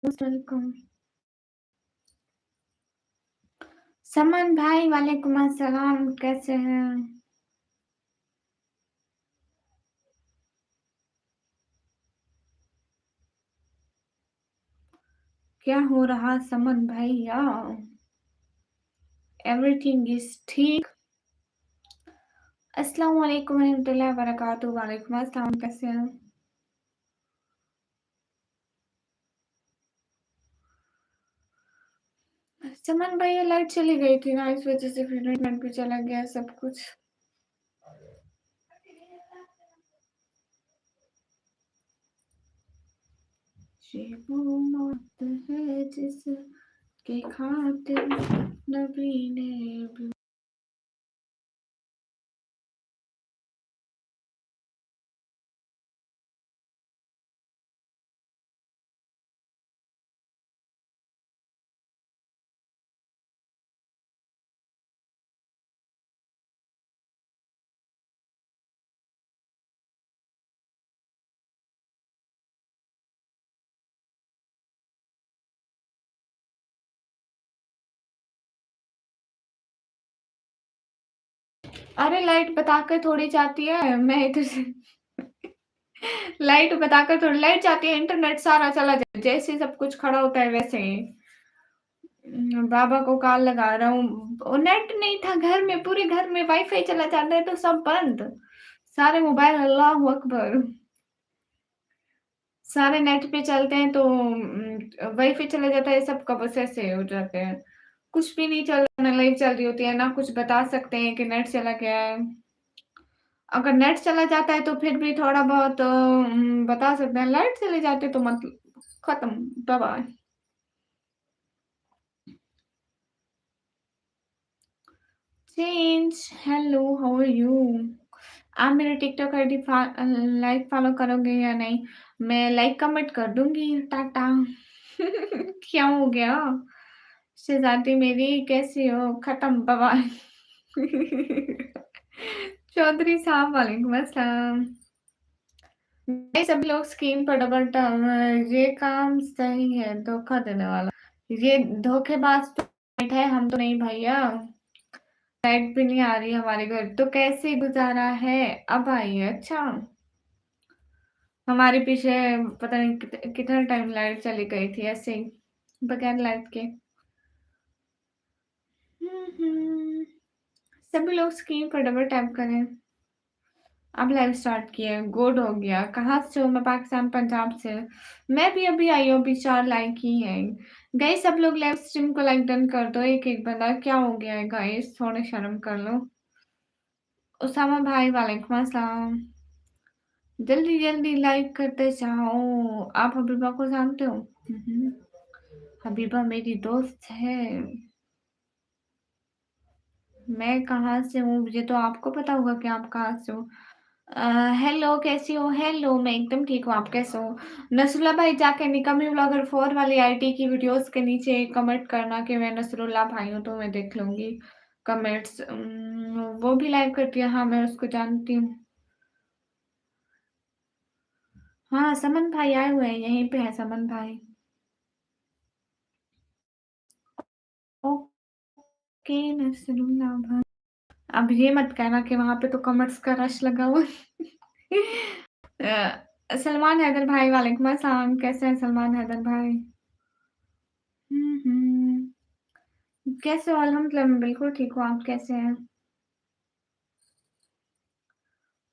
Most welcome. समन भाई वालेकुम अस्सलाम, कैसे हैं? क्या हो रहा समन भैया? एवरीथिंग इज ठीक। अस्सलाम वालेकुम रहमतुल्लाहि व बरकातुहू। वालेकुम अस्सलाम, कैसे हैं? समन भैया लाइट चली गई थी ना, इस वजह से फिर नेट भी चला गया सब कुछ। ये वो मौत है जिसके खातिर नबी ने भी। अरे लाइट बताकर थोड़ी जाती है, मैं इधर से लाइट बताकर थोड़ी लाइट जाती है, इंटरनेट सारा चला जाए, जैसे ही सब कुछ खड़ा होता है वैसे ही। बाबा को कॉल लगा रहा हूँ, नेट नहीं था घर में, पूरे घर में वाईफाई चला जाता है तो सब बंद, सारे मोबाइल, अल्लाह अकबर, सारे नेट पे चलते हैं तो वाईफाई चला जाता है, सब का बस ऐसे हो जाते हैं। कुछ भी नहीं चल रहा, ना लाइट चल रही होती है, ना कुछ बता सकते हैं कि नेट चला गया है। अगर नेट चला जाता है तो फिर भी थोड़ा बहुत बता सकते हैं, लाइट चले जाते तो मतलब खत्म, bye bye. Change, hello, how are you? आप मेरे टिकटॉक आईडी लाइक फॉलो करोगे या नहीं? मैं लाइक कमेंट कर दूंगी, टाटा। क्या हो गया? शहजादी मेरी कैसी हो? खत्म, बाय। चौधरी साहब वालेकुम अस्सलाम। ये सभी लोग स्क्रीन पर डबल टर्न, ये काम सही है, धोखा देने वाला, ये धोखेबाज तो है, हम तो नहीं भैया। लाइट भी नहीं आ रही हमारे घर, तो कैसे गुजारा है? अब आई है, अच्छा। हमारे पीछे पता नहीं कितना टाइम लाइट चली गई थी ऐसे ही, बगैर लाइट के। सभी लोग स्क्रीन पर डबल टैप करें। अब लाइव स्टार्ट किया, गुड हो गया। कहाँ से हो? मैं पाकिस्तान, पंजाब से। मैं भी अभी आई हूँ, अभी 4 लाइक ही हैं। गाइस सब लोग लाइव स्ट्रीम को लाइक डन कर दो, एक-एक बंदा। क्या हो गया है गाइस? थोड़ी शर्म कर लो। उसामा भाई वालेकुम अस्सलाम। जल्दी-जल्दी लाइक करते जाओ। आप हबीबा को जानते हो? हुँ। हबीबा मेरी दोस्त है। मैं कहाँ से हूँ, ये तो आपको पता होगा कि आप कहाँ से हो। हेलो, कैसी हो? हेलो, मैं एकदम ठीक हूँ, आप कैसे हो? नसरुल्लाह भाई जाके निकम्मी व्लॉगर 4 वाली आईडी की वीडियोज़ के नीचे कमेंट करना कि मैं नसरुल्लाह भाई हूँ, तो मैं देख लूँगी कमेंट्स। वो भी लाइक करती है, हाँ, मैं उसको जानती हूँ। हाँ, समन भाई आए हुए हैं, यहीं पे है समन भाई। ओके, नसरुल्लाह भाई। अब ये मत कहना कि वहाँ पे तो कमेंट्स का रश लगा हुआ है। सलमान हैदर भाई वालेकुम अस्सलाम, कैसे हैं सलमान हैदर भाई? हुँ। कैसे हो? अल्हम्दुलिल्लाह मैं बिल्कुल ठीक हूँ, आप कैसे हैं?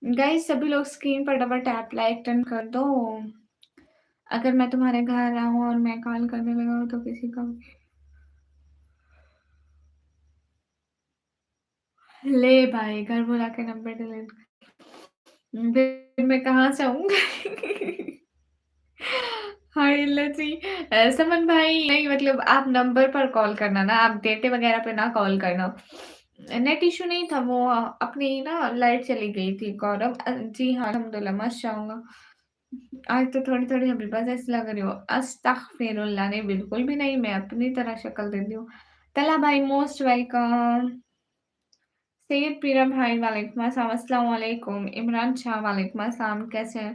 गाइस सभी लोग स्क्रीन पर डबल टैप लाइक डन कर दो। अगर मैं तुम्हारे घर आऊँ और मैं कॉल करने लगा तो किसी का ले भाई घर बुला के नंबर डिलीट फिर मैं कहाँ से आऊँगी? हाय लती समन भाई नहीं, मतलब आप नंबर पर कॉल करना ना, आप डेटे वगैरह पे ना कॉल करना। नेट इश्यू नहीं था, वो अपनी ना लाइट चली गई थी गौरव। जी हाँ, अल्हम्दुलिल्लाह माशाअल्लाह। आज तो थोड़ी-थोड़ी हबीबा जैसी लग रही हो। अस्तगफिरुल्लाह नहीं, बिल्कुल भी नहीं, मैं अपनी तरह शक्ल देती हूँ। तला भाई मोस्ट वेलकम। सैयद पीरा भाई वालेकुम अस्सलाम, अस्सलाम वालेकुम। इमरान शाह वालेकुम अस्सलाम, कैसे हैं?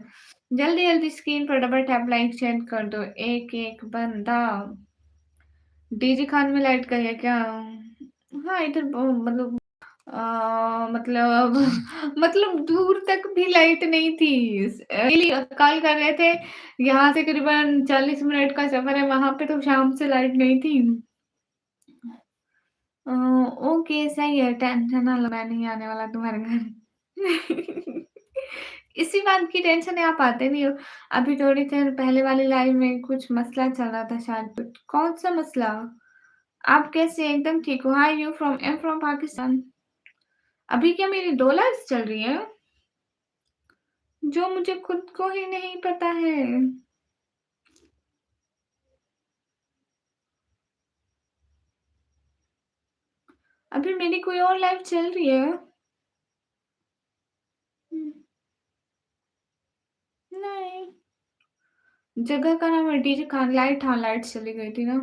जल्दी-जल्दी स्क्रीन पर डबल टैप लाइक सेंड कर दो, एक-एक बंदा। डीजे खान में लाइट गई है क्या? हाँ, इधर मतलब मतलब मतलब दूर तक भी लाइट नहीं थी। डेली कॉल कर रहे थे, यहाँ से करीबन 40 मिनट का सफ़र है, वहाँ पे तो शाम से लाइट नहीं थी। अ, ओके सही है, टेंशन ना लो, मैं नहीं आने वाला तुम्हारे घर। इसी बात की टेंशन है, आप आते नहीं हो। अभी थोड़ी देर पहले वाली लाइव में कुछ मसला चल रहा था शायद, कुछ कौन-सा मसला? आप कैसे हैं? एकदम ठीक हो? Hi you from I am from Pakistan. अभी क्या मेरी 2 लाइव्स चल रही हैं? जो मुझे खुद को ही नहीं पता है। अभी मेरी कोई और लाइव चल रही है? हुँ, नहीं। जगह का नाम है डीजे खान लाइट, हाँ, लाइट चली गई थी ना।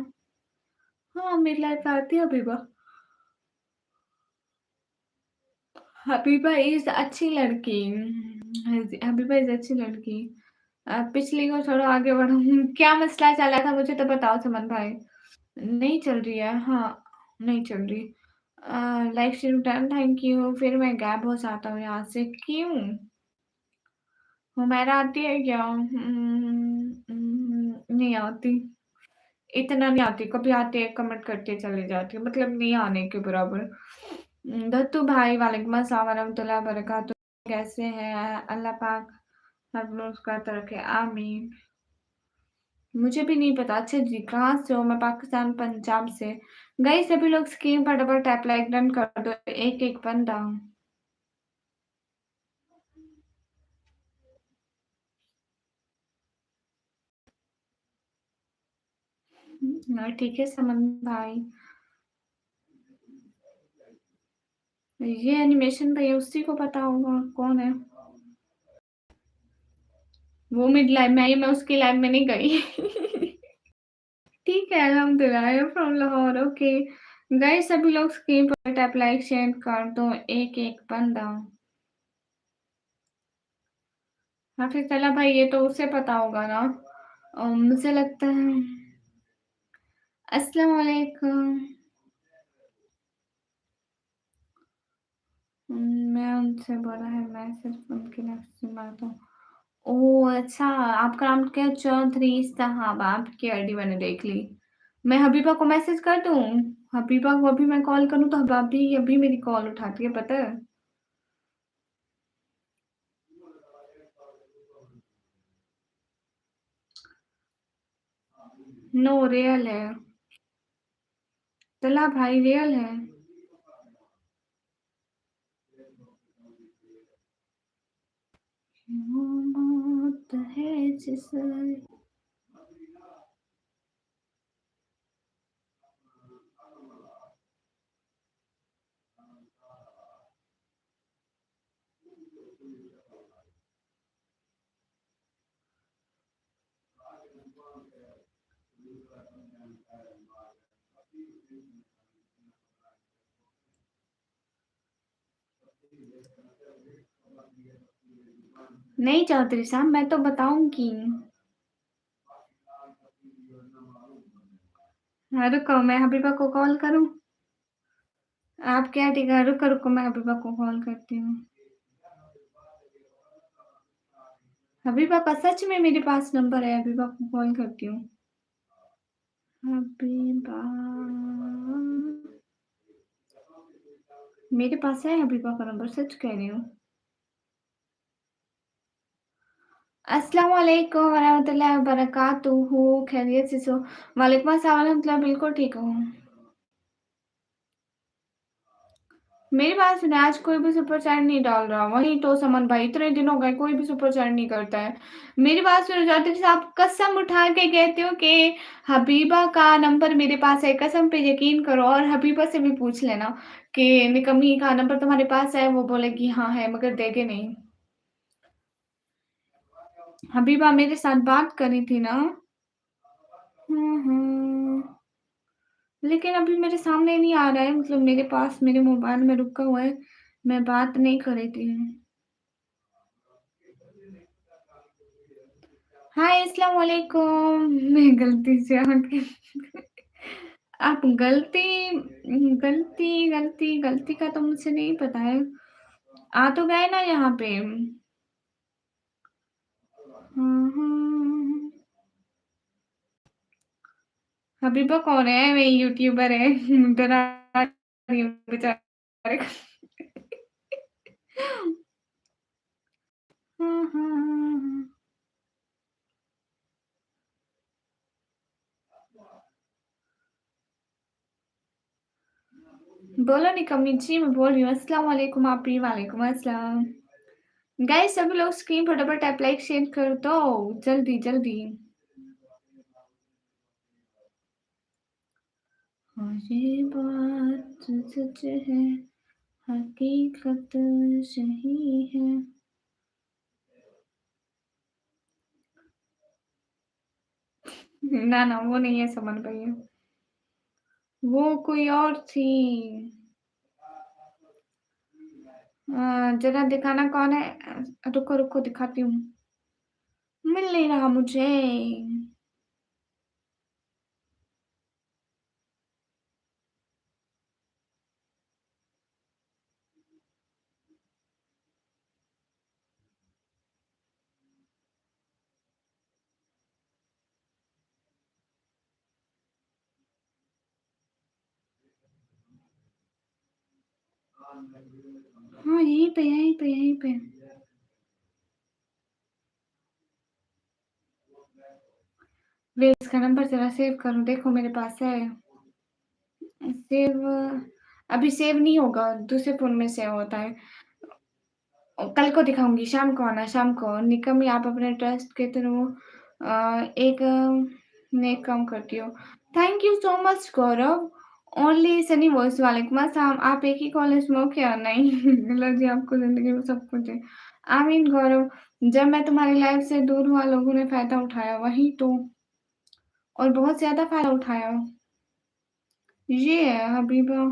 हाँ, मेरी लाइफ आती है हबीबा। हबीबा इज़ अच्छी लड़की। हबीबा इज़ अच्छी लड़की। पिछली को छोड़ो आगे बढ़ो। क्या मसला चला था मुझे तो बताओ सुमन भाई? नहीं चल रही है, हाँ, नहीं चल रही। Live stream done thank you. फिर मैं गायब हो जाता हूँ यहाँ से, क्यों? हुमैरा आती है क्या? नहीं आती। इतना नहीं आती, कभी आती है कमेंट करके चली जाती है, मतलब नहीं आने के बराबर। दत्तू भाई वालेकुम अस्सलाम वरहमतुल्लाहि वबरकातुहू, कैसे हैं? अल्लाह पाक सब लोग का रखे, आमीन। मुझे भी नहीं पता। अच्छा जी, कहाँ से हो? मैं पाकिस्तान पंजाब से। गाइस सभी लोग स्क्रीन पर डबल टैप लाइक डन कर दो, एक-एक बंदा। ठीक है समन भाई। ये एनिमेशन भैया उसी को पता होगा कौन है। वो मिड लाइव में आई है, मैं उसकी लाइव में नहीं गई। ठीक है, अल्हम्दुलिल्लाह, आई am from Lahore, okay. Guys सभी लोग स्क्रीन पर टैप लाइक शेयर कर दो, एक-एक बंदा। हाफिज़ अल्लाह भाई ये तो उसे पता होगा ना? मुझे लगता है अस्सलाम वालेकुम। मैं उनसे बोला है मैं सिर्फ़ उनकी नफ़्स मारता हूँ। ओह! अच्छा, आपका नाम क्या है? चौधरी साहब, आपकी आईडी मैंने देख ली। मैं हबीबा को मैसेज कर दूँ? हबीबा को अभी मैं कॉल करूँ तो भाभी अभी मेरी कॉल उठाती है, पता है? नो रियल है। तला भाई रियल है। वो मौत है जिसे नहीं चौधरी साहब मैं तो बताऊँगी। हाँ, रुको मैं हबीबा को कॉल करूँ? आप क्या ठीक है, रुको, रुको मैं हबीबा को कॉल करती हूँ। हबीबा का सच में मेरे पास नंबर है, हबीबा को कॉल करती हूँ। हबीबा मेरे पास है हबीबा का नंबर, सच कह रही हूँ। अस्सलाम वालेकुम वरहमतुल्लाहि वबरकातुहू, खैरियत से सो? वालेकुम अस्सलाम वरहमतुल्लाह, बिल्कुल ठीक हूँ। मेरी बात सुने, आज कोई भी सुपर चैट नहीं डाल रहा। वही तो समन भाई, इतने दिन हो गए कोई भी सुपर चैट नहीं करता है। मेरी बात सुनो ज्योति साहब, कसम उठा के कहती हूँ कि हबीबा का नंबर मेरे पास है, कसम पे यकीन करो। और हबीबा से भी पूछ लेना कि निकम्मी का नंबर तुम्हारे पास है, वो बोलेगी हाँ है, मगर देगे नहीं। हबीबा मेरे साथ बात करी थी ना। हम्म। लेकिन अभी मेरे सामने नहीं आ रहा है, मतलब मेरे पास मेरे मोबाइल में रुका हुआ है। मैं बात नहीं कर रही थी। हाय, अस्सलाम वालेकुम। मैं गलती से आके आप गलती का तो मुझे नहीं पता है। आ तो गए ना यहाँ पे। हाँ, हाँ। हबीबा कौन है? वही यूट्यूबर है। डरा रही हूँ बेचारे को। हाँ, हाँ, हाँ। बोलो निकम्मी जी, मैं बोल रही हूँ अस्सलाम वालेकुम। आप भी वालेकुम अस्सलाम। गाइस सभी लोग स्क्रीन फटाफट टैप लाइक शेयर कर दो, जल्दी जल्दी। हाँ ये बात सच है, हकीकत सही है। ना ना वो नहीं है समन भैया, वो कोई और थी। जरा दिखाना कौन है। रुको रुको दिखाती हूँ। मिल नहीं रहा मुझे। हाँ यहीं पे यहीं पे यहीं पे। वे इसका नंबर जरा सेव करूँ, देखो मेरे पास है। सेव अभी सेव नहीं होगा, दूसरे फ़ोन में सेव होता है। कल को दिखाऊँगी, शाम को आना, शाम को। निकम्मी आप अपने ट्रस्ट के थ्रू एक नेक काम करती हो। Thank you so much Gaurav. Only Sunny voice वालेकुम अस्सलाम। आप एक ही कॉलेज में हो क्या? नहीं। लो जी आपको ज़िंदगी में सब कुछ है। आमीन गौरव। जब मैं तुम्हारी लाइफ़ से दूर हुआ लोगों ने फ़ायदा उठाया, वही तो। और बहुत ज़्यादा फ़ायदा उठाया। ये है हबीबा।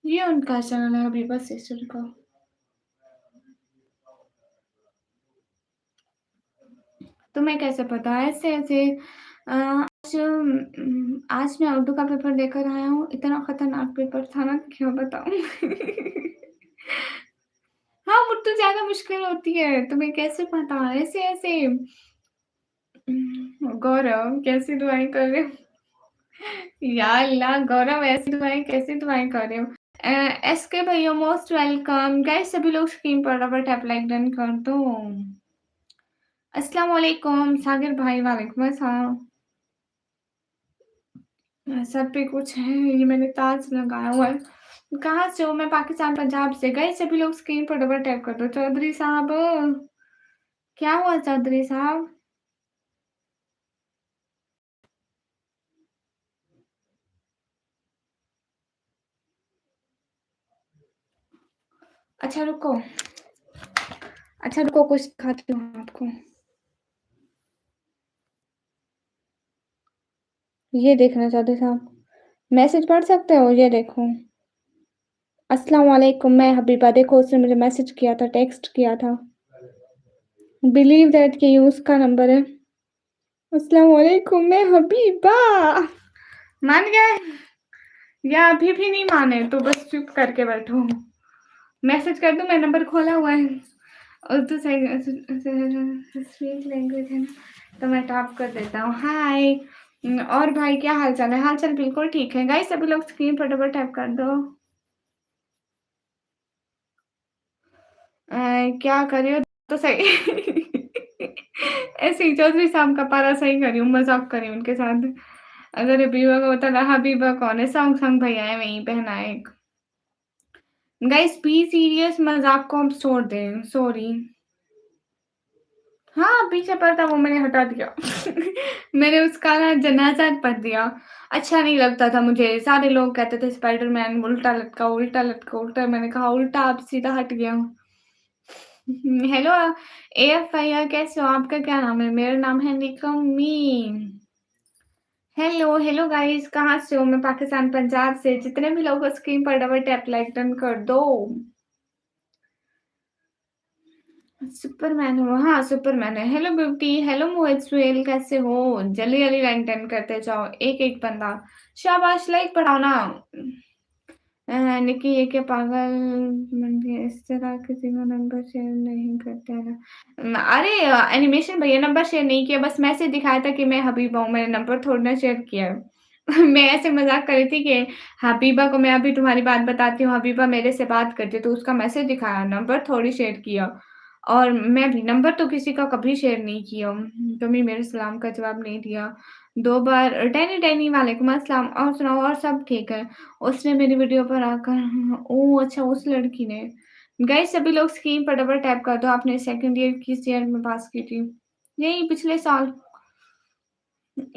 ये उनका चैनल है हबीबा सिस्टर का। तुम्हें कैसे पता? ऐसे-ऐसे आज मैं उर्दू का पेपर देकर आया हूँ, इतना खतरनाक पेपर था ना कि क्या बताऊँ। हाँ, उर्दू ज़्यादा मुश्किल होती है, तुम्हें कैसे पता? ऐसे-ऐसे गौरव कैसी दुआएँ कर रहे हो? या अल्लाह गौरव ऐसी दुआएँ कैसी दुआएँ कर रहे हो? अ, एसके भैया मोस्ट वेलकम। गाइस सभी लोग स्क्रीन पर डबल टैप लाइक डन कर दो। अस्सलाम वालेकुम सागिर भाई वालेकुम अस्सलाम। सर पे कुछ है, ये मैंने ताज लगाया हुआ है। कहाँ से हो? मैं पाकिस्तान पंजाब से। गाइस सभी लोग स्क्रीन पर डबल टैप कर दो। चौधरी साहब, क्या हुआ चौधरी साहब? अच्छा रुको, अच्छा रुको कुछ दिखाती हूँ आपको। ये देखना चौधरी साहब, मैसेज पढ़ सकते हो? ये देखो। अस्सलाम वालेकुम, मैं हबीबा। देखो उसने मुझे मैसेज किया था, टेक्स्ट किया था। बिलीव दैट कि ये उसका नंबर है। अस्सलाम वालेकुम, मैं हबीबा। मान गए? या अभी भी नहीं माने तो बस चुप करके बैठो। मैसेज कर दूँ? मैं नंबर खोला हुआ है। उर्दू स्वीट लैंग्वेज है ना, तो मैं टॉप कर देता हूँ। हाय और भाई क्या हाल-चाल है? हाल-चाल बिल्कुल ठीक है। गाइस सभी लोग स्क्रीन पर डबल टैप कर दो। क्या कर रही हो? तो सही। ऐसे ही चौधरी साहब का पारा सही कर रही हूँ, मज़ाक कर रही हूँ उनके साथ। अगर हबीबा को पता ना हबीबा कौन है? सॉन्ग सॉन्ग भैया है, वहीं पहना है एक। गाइस बी सीरियस, मज़ाक को अब छोड़ दें, सॉरी। हाँ, पीछे पड़ा था वो मैंने हटा दिया। मैंने उसका ना जनाज़ा पढ़ दिया। अच्छा नहीं लगता था मुझे, सारे लोग कहते थे स्पाइडरमैन उल्टा लटका, उल्टा लटका, उल्टा। मैंने कहा उल्टा अब सीधा हट गया। हेलो एएफ भैया कैसे हो? आपका क्या नाम है? मेरा नाम है निकम्मी। हेलो, हेलो गाइस कहाँ से हो? मैं पाकिस्तान पंजाब से। जितने भी लोग हो स्क्रीन पर डबल टैप लाइक डन कर दो। सुपरमैन हो? हाँ, सुपरमैन है। हेलो ब्यूटी, हेलो मोहित सुहेल कैसे हो? जल्दी-जल्दी लाइक डन करते जाओ, एक-एक बंदा। शाबाश लाइक बढ़ाओ ना। निकी ये क्या पागल बंदी है, इस तरह किसी का नंबर शेयर नहीं करते हैं ना। अरे एनिमेशन भैया नंबर शेयर नहीं किया, बस मैसेज दिखाया था कि मैं हबीबा हूँ, मैंने नंबर थोड़ी ना शेयर किया है। मैं ऐसे मज़ाक कर रही थी कि हबीबा को मैं अभी तुम्हारी बात बताती हूँ, हबीबा मेरे से बात करती है, तो उसका मैसेज दिखाया, नंबर थोड़ी शेयर किया। और मैं भी नंबर तो किसी का कभी शेयर नहीं किया। तुम मेरे सलाम का जवाब नहीं दिया। 2 बार टैनी टैनी वालेकुम अस्सलाम और सुनाओ और सब ठीक है? उसने मेरी वीडियो पर आकर ओह! अच्छा उस लड़की ने। गाइस सभी लोग स्क्रीन पर डबल टैप कर दो, आपने सेकंड ईयर किस ईयर में पास की थी? यही पिछले साल।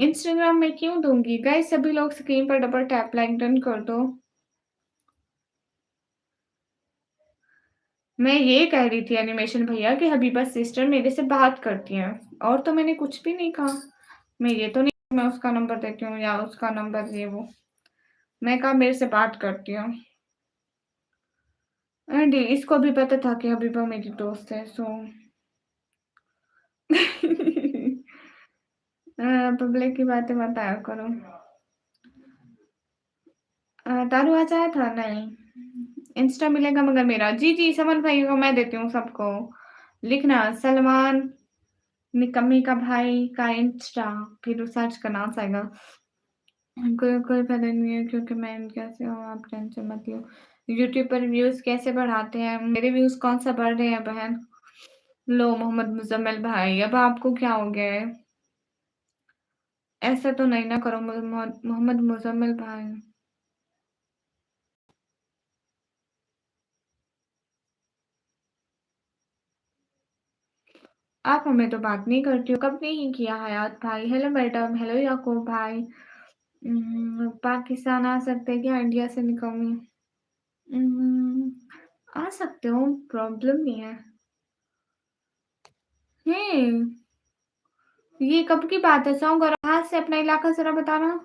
इंस्टाग्राम में क्यों दूँगी? गाइस सभी लोग स्क्रीन पर डबल टैप लाइक डन कर दो। मैं ये कह रही थी एनिमेशन भैया कि हबीबा सिस्टर मेरे से बात करती हैं और तो मैंने कुछ भी नहीं कहा। मैं ये तो नहीं मैं उसका नंबर देती हूँ या उसका नंबर ये वो। मैं कहा मेरे से बात करती हैं। एंड इसको भी पता था कि हबीबा मेरी दोस्त है सो पब्लिक की बातें मत आया करो। दारू आज आया था? नहीं। इंस्टा मिलेगा मगर मेरा। जी, जी, समन भाई को मैं देती हूँ सबको। लिखना सलमान निकम्मी का भाई का इंस्टा फिर सर्च करना आ जाएगा। कोई फायदा नहीं है क्योंकि मैं इनके से हूँ, आप टेंशन मत लो। यूट्यूब पर व्यूज़ कैसे बढ़ाते हैं? मेरे व्यूज़ कौन सा बढ़ रहे हैं बहन? लो मोहम्मद मुज़म्मिल भाई, अब आपको क्या हो गया है? ऐसा तो नहीं ना करो मोहम्मद मुज़म्मिल भाई। आप हमें तो बात नहीं करती हो, कब नहीं किया हयात भाई? हेलो मैडम, हेलो याकूब भाई। पाकिस्तान आ सकते हैं क्या इंडिया से निकलूँ? उम, आ सकते हो, प्रॉब्लम नहीं है। हैं, ये कब की बात है? सॉन्ग और हाथ से अपना इलाका ज़रा बताना।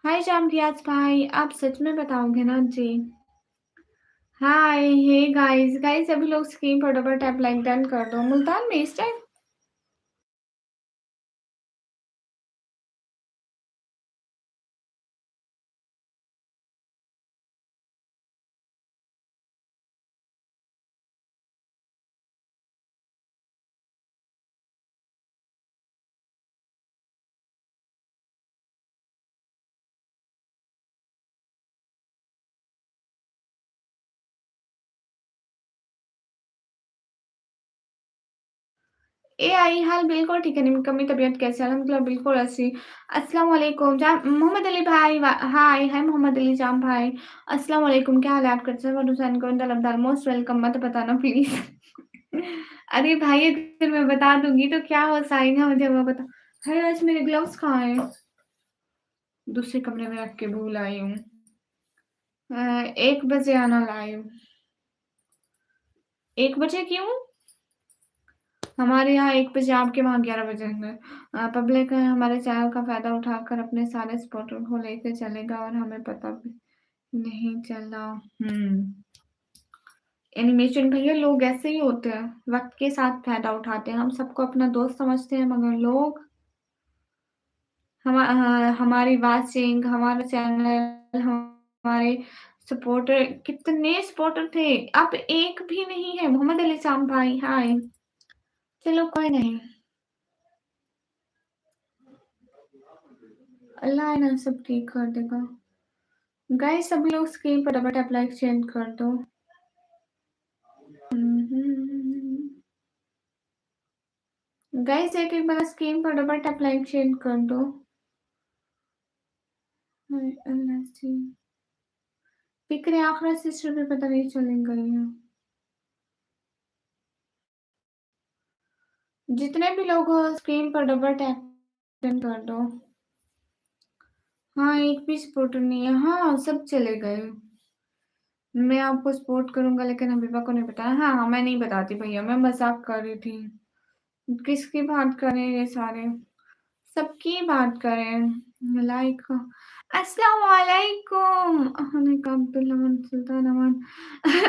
हाय जाम रियाज़ भाई, आप सच में बताओगे ना? जी। हाय, हे गाइस, गाइस सभी लोग स्क्रीन पर डबल टैप लाइक डन कर दो। मुल्तान में इस टाइम एआई हाल बिल्कुल ठीक है, निम्न तबीयत कैसी है? अल्हम्दुलिल्लाह बिल्कुल अच्छी। अस्सलाम वालेकुम जाम मोहम्मद अली भाई हाय, हाय मोहम्मद अली जाम भाई। अस्सलाम वालेकुम क्या हाल है आपका? सब हुसैन को लमदार मोस्ट वेलकम मत बताना प्लीज़। अरे भाई अगर मैं बता दूँगी तो क्या हो जाएगा मुझे वो बता हाय आज मेरे ग्लव्स कहाँ हैं? दूसरे कमरे में रख के भूल आई हूँ। 1 बजे आना लाइव। 1 बजे क्यों? हमारे यहाँ 1 बजे, आपके वहाँ 11 बजे होंगे। पब्लिक हमारे चैनल का फ़ायदा उठाकर अपने सारे सपोर्टर को लेके चलेगा और हमें पता भी नहीं चला। एनिमेशन भैया लोग ऐसे ही होते हैं, वक़्त के साथ फ़ायदा उठाते हैं। हम सबको अपना दोस्त समझते हैं मगर लोग हमारी वाचिंग, हमारा चैनल, हमारे सपोर्टर कितने सपोर्टर थे, अब एक भी नहीं है। मोहम्मद अली साम भाई हाय। चलो कोई नहीं, अल्लाह है ना सब ठीक कर देगा। गाइस सभी लोग स्क्रीन पर डबल टैप लाइक चेंज कर दो। गाइस एक-एक बार स्क्रीन पर डबल टैप लाइक चेंज कर दो। हाय अल्लाह जी। फ़िक्र आखिरत सिस्टर भी पता नहीं चली गई है। जितने भी लोग हो स्क्रीन पर डबल टैप कर दो। हाँ, एक भी सपोर्टर नहीं है। हाँ, सब चले गए। मैं आपको सपोर्ट करूँगा लेकिन हबीबा को नहीं बताया। हाँ, हाँ, मैं नहीं बताती भैया, मैं मज़ाक कर रही थी। किसकी बात कर रहे हैं ये सारे? सबकी बात करें। लाइक अस्सलाम वालेकुम। Alaikum Abdullah Sultan Aman.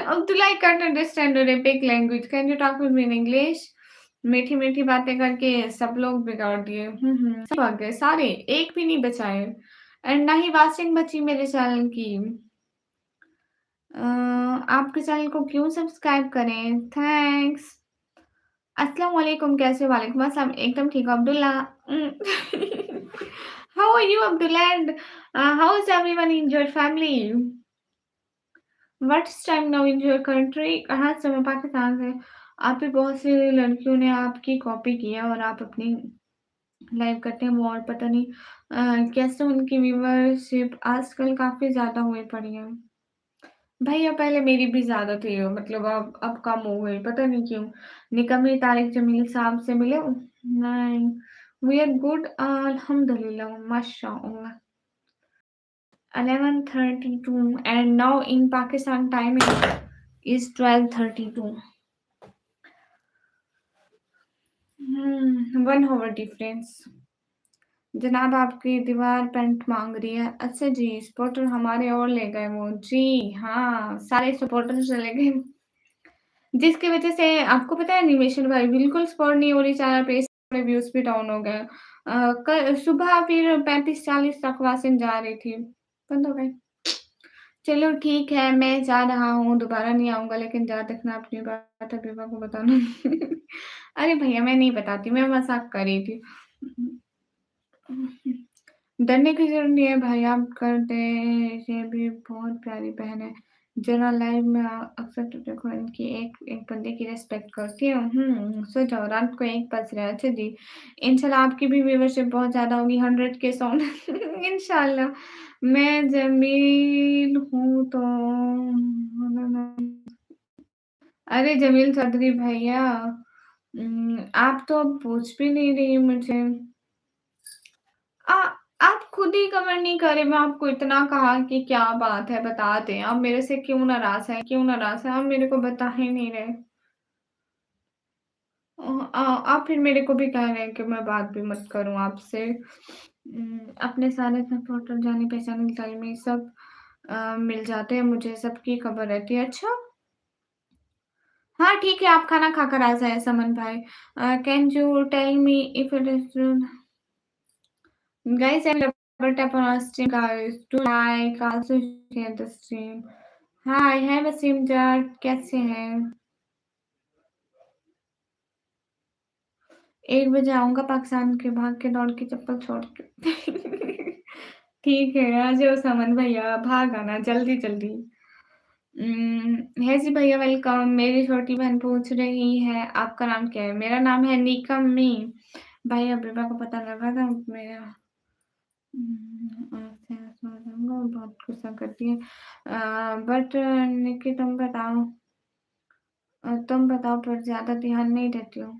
Abdullah, I can't understand Arabic language. Can you talk with me in English? मीठी-मीठी बातें करके सब लोग बिगाड़ दिए। सब भाग गए सारे, एक भी नहीं बचाए एंड ना ही वाचिंग बची मेरे चैनल की। आपके चैनल को क्यों सब्सक्राइब करें? थैंक्स। अस्सलाम वालेकुम कैसे हो? वालेकुम अस्सलाम एकदम ठीक हूँ Abdullah. How are you Abdullah and how is everyone in your family? What's time now in your country? कहाँ से? मैं पाकिस्तान से। आप पे बहुत सी लड़कियों ने आपकी कॉपी किया और आप अपनी लाइव करते हैं वो और पता नहीं कैसे उनकी व्यूवरशिप आजकल काफ़ी ज़्यादा हुई पड़ी है। भैया पहले मेरी भी ज़्यादा थी मतलब अब कम हो गई, पता नहीं क्यों? निकम्मी तारिक जमील साहब से मिले हो? नहीं, वी आर गुड अल्हम्दुलिल्लाह माशाअल्लाह। 11:32 and now in Pakistan timing is 12:32. 1 hour difference. जनाब आपकी दीवार पेंट माँग रही है। अच्छा जी, सपोर्टर हमारे और ले गए वो। जी हाँ, सारे सपोर्टर चले गए। जिसकी वजह से आपको पता है एनिमेशन भाई बिल्कुल सपोर्ट नहीं हो रही चैनल पे, इसलिए व्यूज़ भी डाउन हो गए। कल सुबह फिर 35-40 तक वासिन जा रही थी, बंद हो गए। चलो ठीक है, मैं जा रहा हूँ, दोबारा नहीं आऊँगा लेकिन याद रखना अपनी बात हबीबा को बताना। अरे भैया मैं नहीं बताती, मैं मज़ाक कर रही थी। डरने की ज़रूरत नहीं है भाई, आप कर दें, ये भी बहुत प्यारी बहन है। ज़रा लाइव में अक्सर तो देखो इनकी एक एक बंदे की रिस्पेक्ट करती हूँ। सो जाओ रात को 1 बज रहा है। अच्छा जी, इंशाल्लाह आपकी भी व्यूवरशिप बहुत ज़्यादा होगी 100 के साउंड इंशाल्लाह। मैं जमील हूँ तो अरे जमील चौधरी भैया आप तो अब पूछ भी नहीं रही मुझे। आ, आप खुद ही कवर नहीं करे, मैं आपको इतना कहा कि क्या बात है बता दें। आप मेरे से क्यों नाराज़ हैं? क्यों नाराज़ हैं? आप मेरे को बता ही नहीं रहे। आप फिर मेरे को भी कह रहे हैं कि मैं बात भी मत करूँ आपसे। अपने सारे सपोर्टर जानी-पहचानी में सब मिल जाते हैं मुझे, सबकी खबर रहती है। अच्छा, हाँ ठीक है, आप खाना खाकर आ जाएँ समन भाई। Can you tell me if it is guys and double tap on our stream guys to like also share the stream. Hi, है वसीम जाट कैसे हैं? 1 बजे आऊँगा पाकिस्तान के भाग के दौड़ के चप्पल छोड़ के। ठीक है, आ जाओ समन भैया, भाग आना जल्दी-जल्दी। है जी भैया वेलकम। मेरी छोटी बहन पूछ रही है आपका नाम क्या है? मेरा नाम है निकम्मी। भाई अबीबा को पता लगा था मेरा आपसे समझूँगा बहुत गुस्सा करती है। बट निकी तुम बताओ पर ज़्यादा ध्यान नहीं देती हो।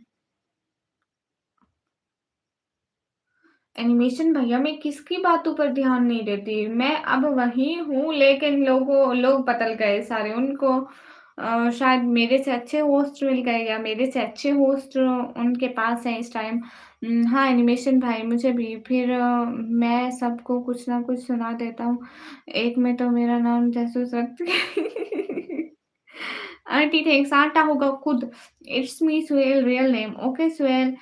एनिमेशन भैया मैं किसकी बातों पर ध्यान नहीं देती। मैं अब वही हूँ लेकिन लोग बदल गए सारे। उनको शायद मेरे से अच्छे होस्ट मिल गए या मेरे से अच्छे होस्ट उनके पास हैं इस टाइम। हाँ, एनिमेशन भाई मुझे भी फिर मैं सबको कुछ ना कुछ सुना देता हूँ। एक में तो मेरा नाम जासूस रख आंटी थैंक्स आटा होगा खुद। It's me Suhail real name. Okay Suhail.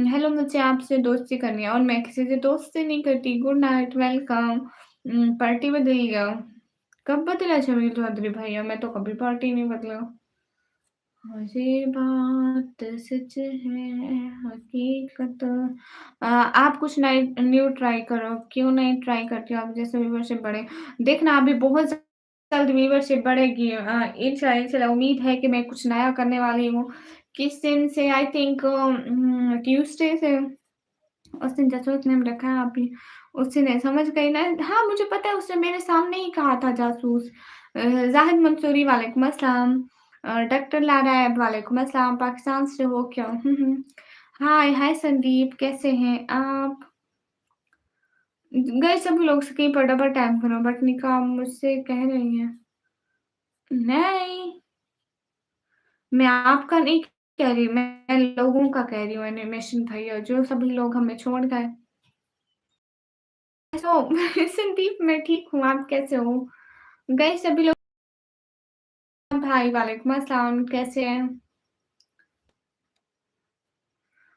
Hello मुझे आपसे दोस्ती करनी है और मैं किसी से दोस्ती नहीं करती। Good night, welcome. पार्टी बदल गया। कब बदला जमील चौधरी भैया? मैं तो कभी पार्टी नहीं बदला। ये बात सच है हकीकत। आप कुछ नए न्यू ट्राई करो। क्यों नहीं ट्राई करती हो? आप जैसे व्यूवरशिप बढ़े। देखना अभी बहुत जल्द व्यूवरशिप बढ़ेगी। इंशाल्लाह उम्मीद है कि मैं कुछ नया करने वाली हूँ। किस दिन से आई थिंक ट्यूसडे से उस दिन जासूस नेम रखा है अभी, उसी ने समझ गई ना। हाँ, मुझे पता है उसने मेरे सामने ही कहा था जासूस। ज़ाहिद मंसूरी वालेकुम अस्सलाम। डॉक्टर लारैब वालेकुम अस्सलाम, पाकिस्तान से हो क्या? हाय, हाय संदीप कैसे हैं आप? गए सभी लोग स्कीम पर डबल टैप करो बट निकाह मुझसे कह रही हैं। नहीं, मैं आपका नहीं कह रही, मैं लोगों का कह रही हूँ एनिमेशन भैया, जो सभी लोग हमें छोड़ गए। सो संदीप मैं ठीक हूँ, आप कैसे हो? गए सभी लोग भाई वालेकुम अस्सलाम, कैसे हैं?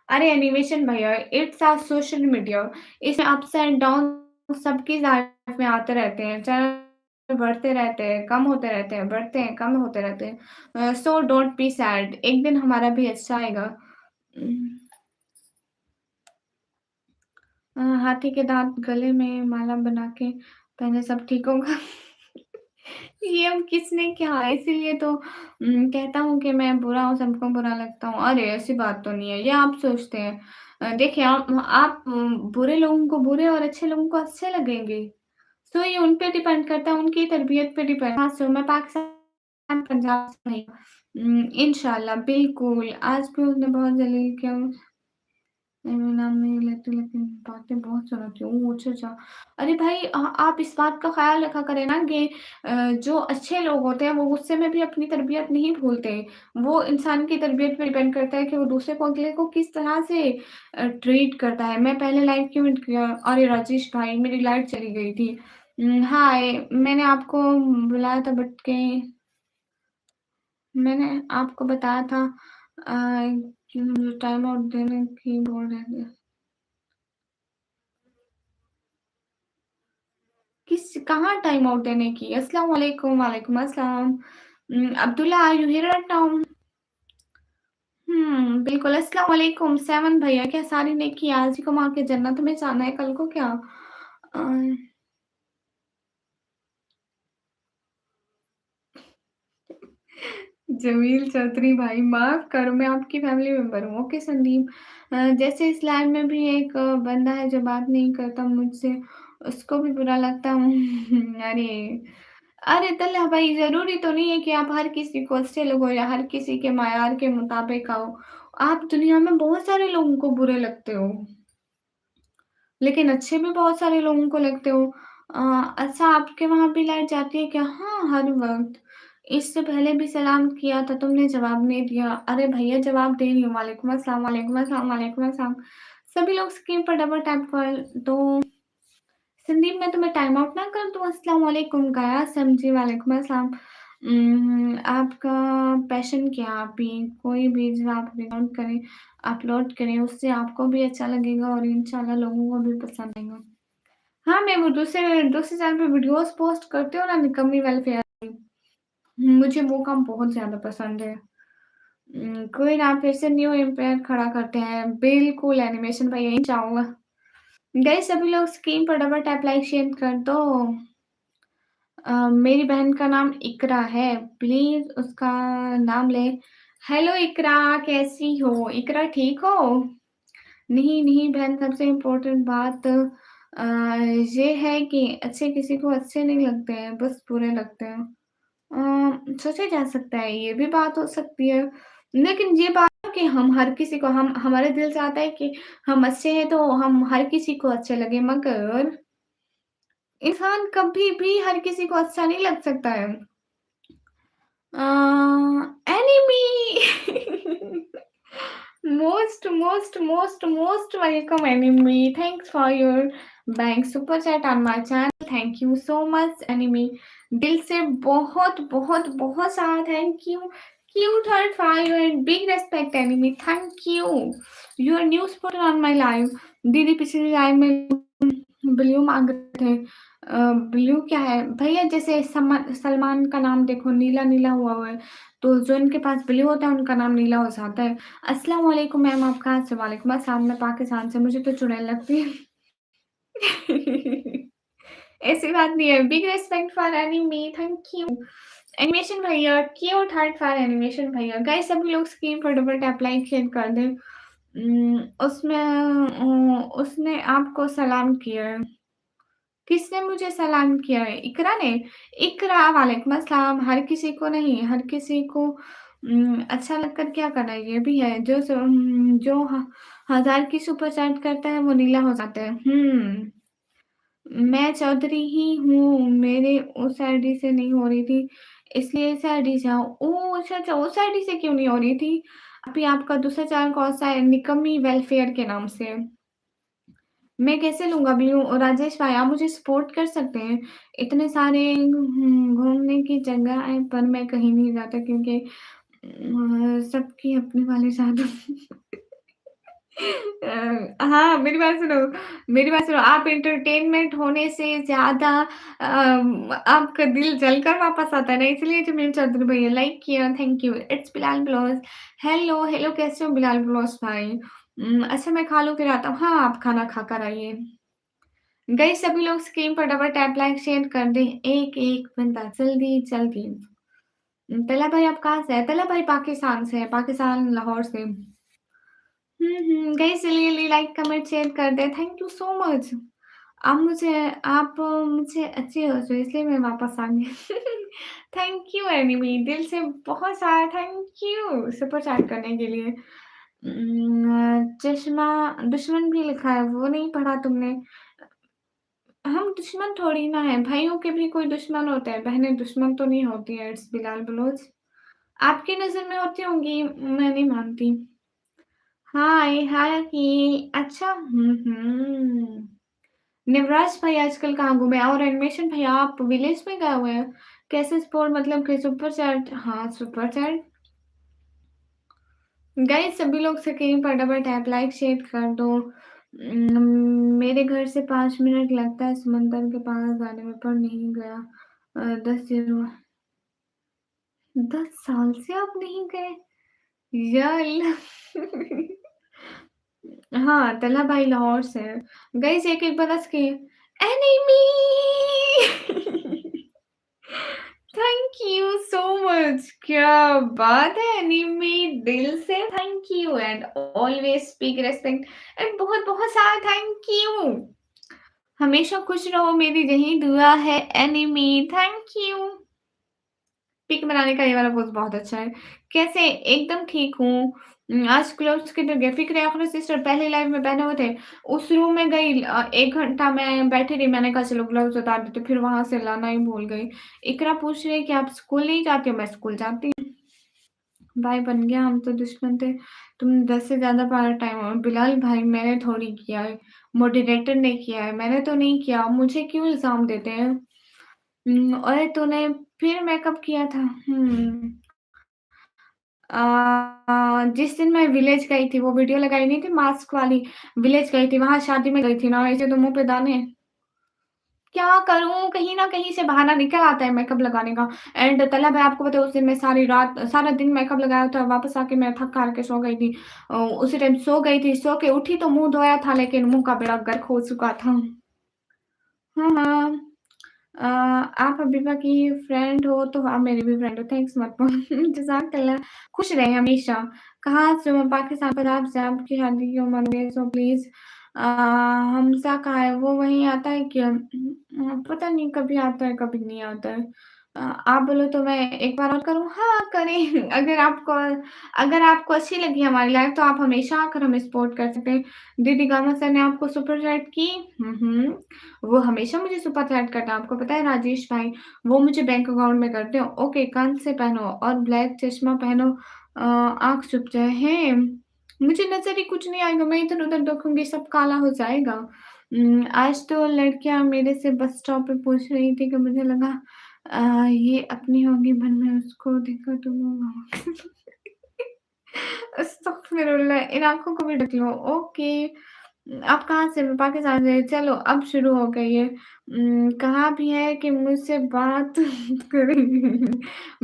अरे एनिमेशन भैया, इट्स अ सोशल मीडिया, इसमें अप्स एंड डाउन सबकी लाइफ में आते रहते हैं, चैनल बढ़ते रहते हैं, कम होते रहते हैं, बढ़ते हैं, कम होते रहते हैं। सो डोंट बी सैड, एक दिन हमारा भी अच्छा आएगा। उम, हाथी के दाँत गले में माला बना के पहने सब ठीक होगा। ये अब किसने कहा है? इसीलिए तो कहता हूँ कि मैं बुरा हूँ, सबको बुरा लगता हूँ। अरे! ऐसी बात तो नहीं है, ये आप सोचते हैं। देखिए आप बुरे लोगों को बुरे और अच्छे लोगों को अच्छे लगेंगे। तो ये उन पे डिपेंड करता है, उनकी तरबियत पे डिपेंड। हाँ, सो मैं पाकिस्तान, पंजाब से नहीं। इंशाल्लाह बिल्कुल, आज भी उसने बहुत जलील किया। नाम नहीं लेती लेकिन बातें बहुत सुनाती हूँ। अच्छा, अच्छा। अरे भाई आप इस बात का ख़्याल रखा करें ना कि जो अच्छे लोग होते हैं वो गुस्से में भी अपनी तरबियत नहीं भूलते। वो इंसान की तरबियत पे डिपेंड करता है कि वो दूसरे को अगले को किस तरह से ट्रीट करता है। मैं पहले लाइव क्यों एंड किया? अरे राजेश भाई मेरी लाइट चली गई थी। हाय मैंने आपको बुलाया था बट के मैंने आपको बताया था कि मुझे टाइम आउट देने की बोल रहे थे। किस कहाँ टाइम आउट देने की? अस्सलाम वालेकुम, वालेकुम अस्सलाम। Abdullah are you here right now? बिल्कुल अस्सलाम वालेकुम, सेवन भैया क्या सारी नेकी आज ही कमा के जन्नत में जाना है, कल को क्या? अ, जमील चौधरी भाई माफ़ करो मैं आपकी फैमिली मेंबर हूँ। ओके संदीप जैसे इस लाइन में भी एक बंदा है जो बात नहीं करता मुझसे, उसको भी बुरा लगता हूँ। अरे! अरे तल्हा भाई ज़रूरी तो नहीं है कि आप हर किसी को अच्छे लगो या हर किसी के मायार के मुताबिक आओ। आप दुनिया में बहुत सारे लोगों को बुरे लगते हो, लेकिन अच्छे भी बहुत सारे लोगों को लगते हो। अच्छा आपके वहाँ भी लाइट जाती है क्या? हाँ, हर वक़्त। इससे पहले भी सलाम किया था तुमने जवाब नहीं दिया। अरे भैया जवाब दे रही हूँ। वालेकुम अस्सलाम, वालेकुम अस्सलाम, वालेकुम अस्सलाम। सभी लोग स्क्रीन पर डबल टैप कर दो। संदीप मैं तुम्हें टाइम आउट ना कर दूँ? अस्सलाम वालेकुम गाया समझी वालेकुम अस्सलाम। आपका पैशन क्या है? आप भी कोई भी जो आप रिकॉर्ड करें, अपलोड करें, उससे आपको भी अच्छा लगेगा और इंशाल्लाह लोगों को भी पसंद आएगा। हाँ, मैं वो दूसरे दूसरे चैनल पे वीडियोज़ पोस्ट करती हूँ ना निकम्मी वेलफेयर की, मुझे वो काम बहुत ज़्यादा पसंद है। कोई ना फिर से न्यू एम्पायर खड़ा करते हैं, बिल्कुल एनिमेशन भाई यही चाहूँगा। गाइस सभी लोग स्क्रीन पर डबल टैप लाइक शेयर कर दो। मेरी बहन का नाम इकरा है, प्लीज़ उसका नाम लें। हेलो इकरा, कैसी हो? इकरा ठीक हो? नहीं, नहीं बहन सबसे इम्पोर्टेंट बात ये है कि अच्छे किसी को अच्छे नहीं लगते हैं, बस बुरे लगते हैं। सोचा जा सकता है, ये भी बात हो सकती है। लेकिन ये बात है कि हम हर किसी को हम हमारे दिल चाहता है कि हम अच्छे हैं तो हम हर किसी को अच्छे लगे मगर इंसान कभी भी हर किसी को अच्छा नहीं लग सकता है। Enemy! Most welcome, Enemy. Thanks for your bank super chat on my channel. Thank you so much, Enemy. दिल से बहुत बहुत बहुत सारा thank you cute heart five and big respect enemy thank you your new supporter on my live दीदी पिछली live में blue मांग रहे थे ब्लू क्या है भैया जैसे सलमान का नाम देखो नीला नीला हुआ है तो जो इनके पास ब्लू होता है उनका नाम नीला हो जाता है अस्सलाम वालेकुम मैम आप कहाँ से वालेकुम अस्सलाम मैं पाकिस्तान से मुझे तो चुड़ैल लगती है ऐसी बात नहीं है big respect for enemy thank you animation भैया क्यूट हार्ट फॉर एनिमेशन भैया गाइस सभी लोग स्क्रीन पर डबल टैप लाइक शेयर कर दें उसने आपको सलाम किया है किसने मुझे सलाम किया है? इकरा ने? इकरा वालेकुम अस्सलाम। हर किसी को नहीं, हर किसी को अच्छा लगकर क्या करना है, ये भी है। जो 1000 की सुपर चैट करता है, वो नीला हो जाता है। मैं चौधरी ही हूँ, मेरे उस आईडी से नहीं हो रही थी। इसलिए सैलरी से ओह! अच्छा, अच्छा, उस सैलरी से क्यों नहीं हो रही थी? अभी आपका दूसरा चैनल कौन-सा है? निकम्मी वेलफेयर के नाम से। मैं कैसे लूँगा ब्लू? राजेश भाई आप मुझे सपोर्ट कर सकते हैं। इतने सारे घूमने की जगह है पर मैं कहीं नहीं जाता क्योंकि सबकी अपनी वाली ज़्यादा हाँ, मेरी बात सुनो, आप एंटरटेनमेंट होने से ज़्यादा आपका दिल जलकर वापस आता है ना, इसलिए जमील चौधरी भैया लाइक किया, thank you. It's Bilal blogs. Hello, hello कैसे हो बिलाल ब्लॉस भाई? अच्छा मैं खा लूँ फिर आता हूँ। हाँ, आप खाना खाकर आइए। गाइस सभी लोग स्क्रीन पर डबल टैप लाइक शेयर कर दें। एक-एक बंदा जल्दी, जल्दी। तला भाई आप कहाँ से हैं? तला भाई पाकिस्तान से है, पाकिस्तान लाहौर से। गाइस जल्दी-जल्दी लाइक, कमेंट, शेयर कर दें। Thank you so much. आप मुझे अच्छे हो तो इसलिए मैं वापस आ गई। थैंक यू एनिमी, दिल से बहुत सारा थैंक यू सुपर चैट करने के लिए। चश्मा दुश्मन भी लिखा है, वो नहीं पढ़ा तुमने? हम दुश्मन थोड़ी ना हैं, भाइयों के भी कोई दुश्मन होते हैं, बहनें दुश्मन तो नहीं होती हैं, इट्स बिलाल बलोच। आपकी नज़र में होती होंगी, मैं नहीं मानती। हाय, हाय अच्छा निवराज भाई आजकल कहाँ गुमे और एनिमेशन भैया आप विलेज में गए हुए हैं? कैसे स्पोर्ट मतलब कि सुपर चैट हाँ, सुपर चैट गाइस सभी लोग स्क्रीन पर डबल टैप लाइक शेयर कर दो। मेरे घर से 5 मिनट लगता है समंदर के पास जाने में पर नहीं गया। 10 ज़ीरो 10 साल से आप नहीं गए? या अल्लाह! हाँ, तल्हा भाई लाहौर से है। गाइस एक-एक बरस के enemy thank you so much क्या बात है एनिमी दिल से thank you and always speak respect and बहुत-बहुत सारा थैंक यू। हमेशा खुश रहो मेरी यही दुआ है एनिमी थैंक यू। पिक बनाने का ये वाला पोज़ बहुत अच्छा है। कैसे? एकदम ठीक हूँ। आज क्लोथ्स के लिए फ़िक्र आखिर सिस्टर पहले लाइव में पहने हुए थे। उस रूम में गई 1 घंटा मैं बैठी रही, मैंने कहा चलो ग्लव्स उतार देती हूँ, फिर वहाँ से लाना ही भूल गई। इकरा पूछ रही है कि आप स्कूल नहीं जाती हो? मैं स्कूल जाती हूँ। भाई बन गया, हम तो दुश्मन थे। तुमने 10 से ज़्यादा बार टाइम और बिलाल भाई मैंने थोड़ी किया है, मॉडरेटर ने किया है, मैंने तो नहीं किया, मुझे क्यों इल्ज़ाम देते हैं? अरे तूने फिर मैं कब किया था? जिस दिन मैं विलेज गई थी, वो वीडियो लगाई नहीं थी मास्क वाली, विलेज गई थी, वहाँ शादी में गई थी ना, ऐसे तो मुँह पे दाने। क्या करूँ? कहीं न कहीं से बहाना निकल आता है मेकअप लगाने का एंड तलब है आपको पता है उस दिन मैं सारा दिन मेकअप लगाया था, वापस आके मैं थक-हार के सो गई थी। उसी टाइम सो गई थी, सो के उठी तो मुँह धोया था लेकिन मुँह का बेड़ा गर्क हो चुका था। हाँ, हाँ। आप हबीबा की फ्रेंड हो तो आप मेरी भी फ्रेंड हो, थैंक्स मत बोलो जज़ाकल्लाह। खुश रहें हमेशा। कहाँ से हो? पाकिस्तान, पंजाब से आपकी शादी की उम्र हो गई सो प्लीज़ हमज़ा कहाँ है? वो वहीं आता है क्या? पता नहीं कभी आता है, कभी नहीं आता है। आप बोलो तो मैं एक बार और करूँ? हाँ, करें अगर आपको अच्छी लगी हमारी लाइफ़ तो आप हमेशा आकर हमें सपोर्ट कर सकते हैं। दीदी गामा सर ने आपको सुपर चैट की? वो हमेशा मुझे सुपर चैट करता है, आपको पता है राजेश भाई, वो मुझे बैंक अकाउंट में करते हो। ओके, कान से पहनो और ब्लैक चश्मा पहनो आँख छुप जाए। हैं? मुझे नज़र ही कुछ नहीं आएगा, मैं इधर-उधर देखूँगी सब काला हो जाएगा। आज तो लड़कियाँ मेरे से बस स्टॉप पे पूछ रही थी कि मुझे लगा ये अपनी होगी पर मैं उसको देखा तो वो अस्तगफिरुल्लाह इन आँखों को भी ढक लो। ओके। आप कहाँ से? मैं पाकिस्तान से। चलो अब शुरू हो गई है। कहा भी है कि मुझसे बात करेंगी।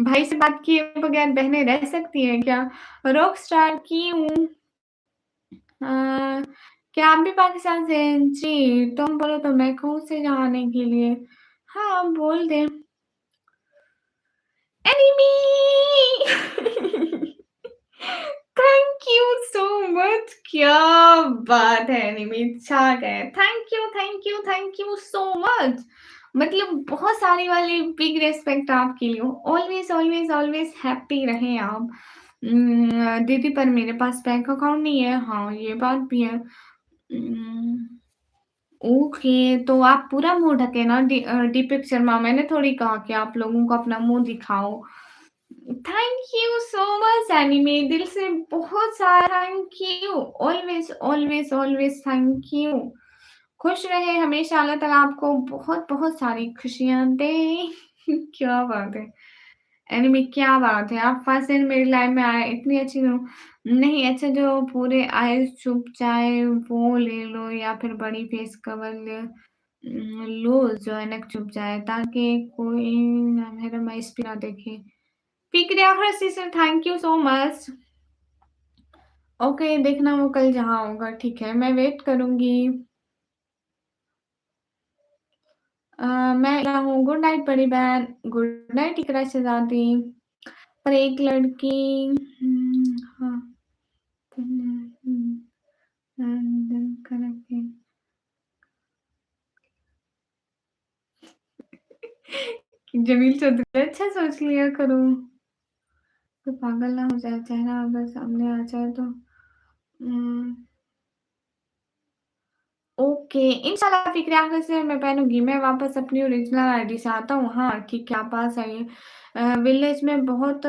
भाई से बात किए बगैर बहनें रह सकती हैं क्या? रॉकस्टार की हूँ। अ, क्या आप भी पाकिस्तान से हैं? जी, तुम बोलो तो मैं कहूँ उसे जाने के लिए। हाँ, बोल दें। Enemy thank you so much क्या बात है एनिमी छा गए थैंक यू सो मच मतलब बहुत सारी वाली बिग रिस्पेक्ट आपके लिए ऑलवेज ऑलवेज ऑलवेज हैप्पी रहें आप दीदी पर मेरे पास बैंक अकाउंट नहीं है हाँ ये बात भी है ओके, तो आप पूरा मुँह ढके ना दीपक शर्मा, मैंने थोड़ी कहा कि आप लोगों को अपना मुँह दिखाओ। Thank you so much anime, दिल से बहुत सारा thank you. Always, always, always thank you. खुश रहे हमेशा, अल्लाह ताला आपको बहुत-बहुत सारी खुशियाँ दे। क्या बात है! एनीमे क्या बात है! आप फर्स्ट दिन मेरी लाइफ़ में आए, इतनी अच्छी हो नहीं, अच्छा जो पूरे आइज़ छुप जाए वो ले लो या फिर बड़ी फेस कवर लो जो ऐनक छुप जाए ताकि कोई ना मेरा माइस भी ना देखे। फिक्र आखिर से thank you so much. Okay, देखना वो कल जहाँ होगा, ठीक है, मैं वेट करूँगी। मैं हूँ गुड नाइट बड़ी बहन, गुड नाइट इकरा शहज़ादी। और एक लड़की हाँ, जमील चौधरी अच्छा सोच लिया करो, कोई पागल ना हो जाए, चेहरा अगर सामने आ जाए तो। उम, ओके, इंशाल्लाह फ़िक्र आखिर से मैं पहनूँगी, मैं वापस अपनी ओरिजिनल आईडी से आता हूँ। हाँ, ठीक है, आप आ जाइए। विलेज में बहुत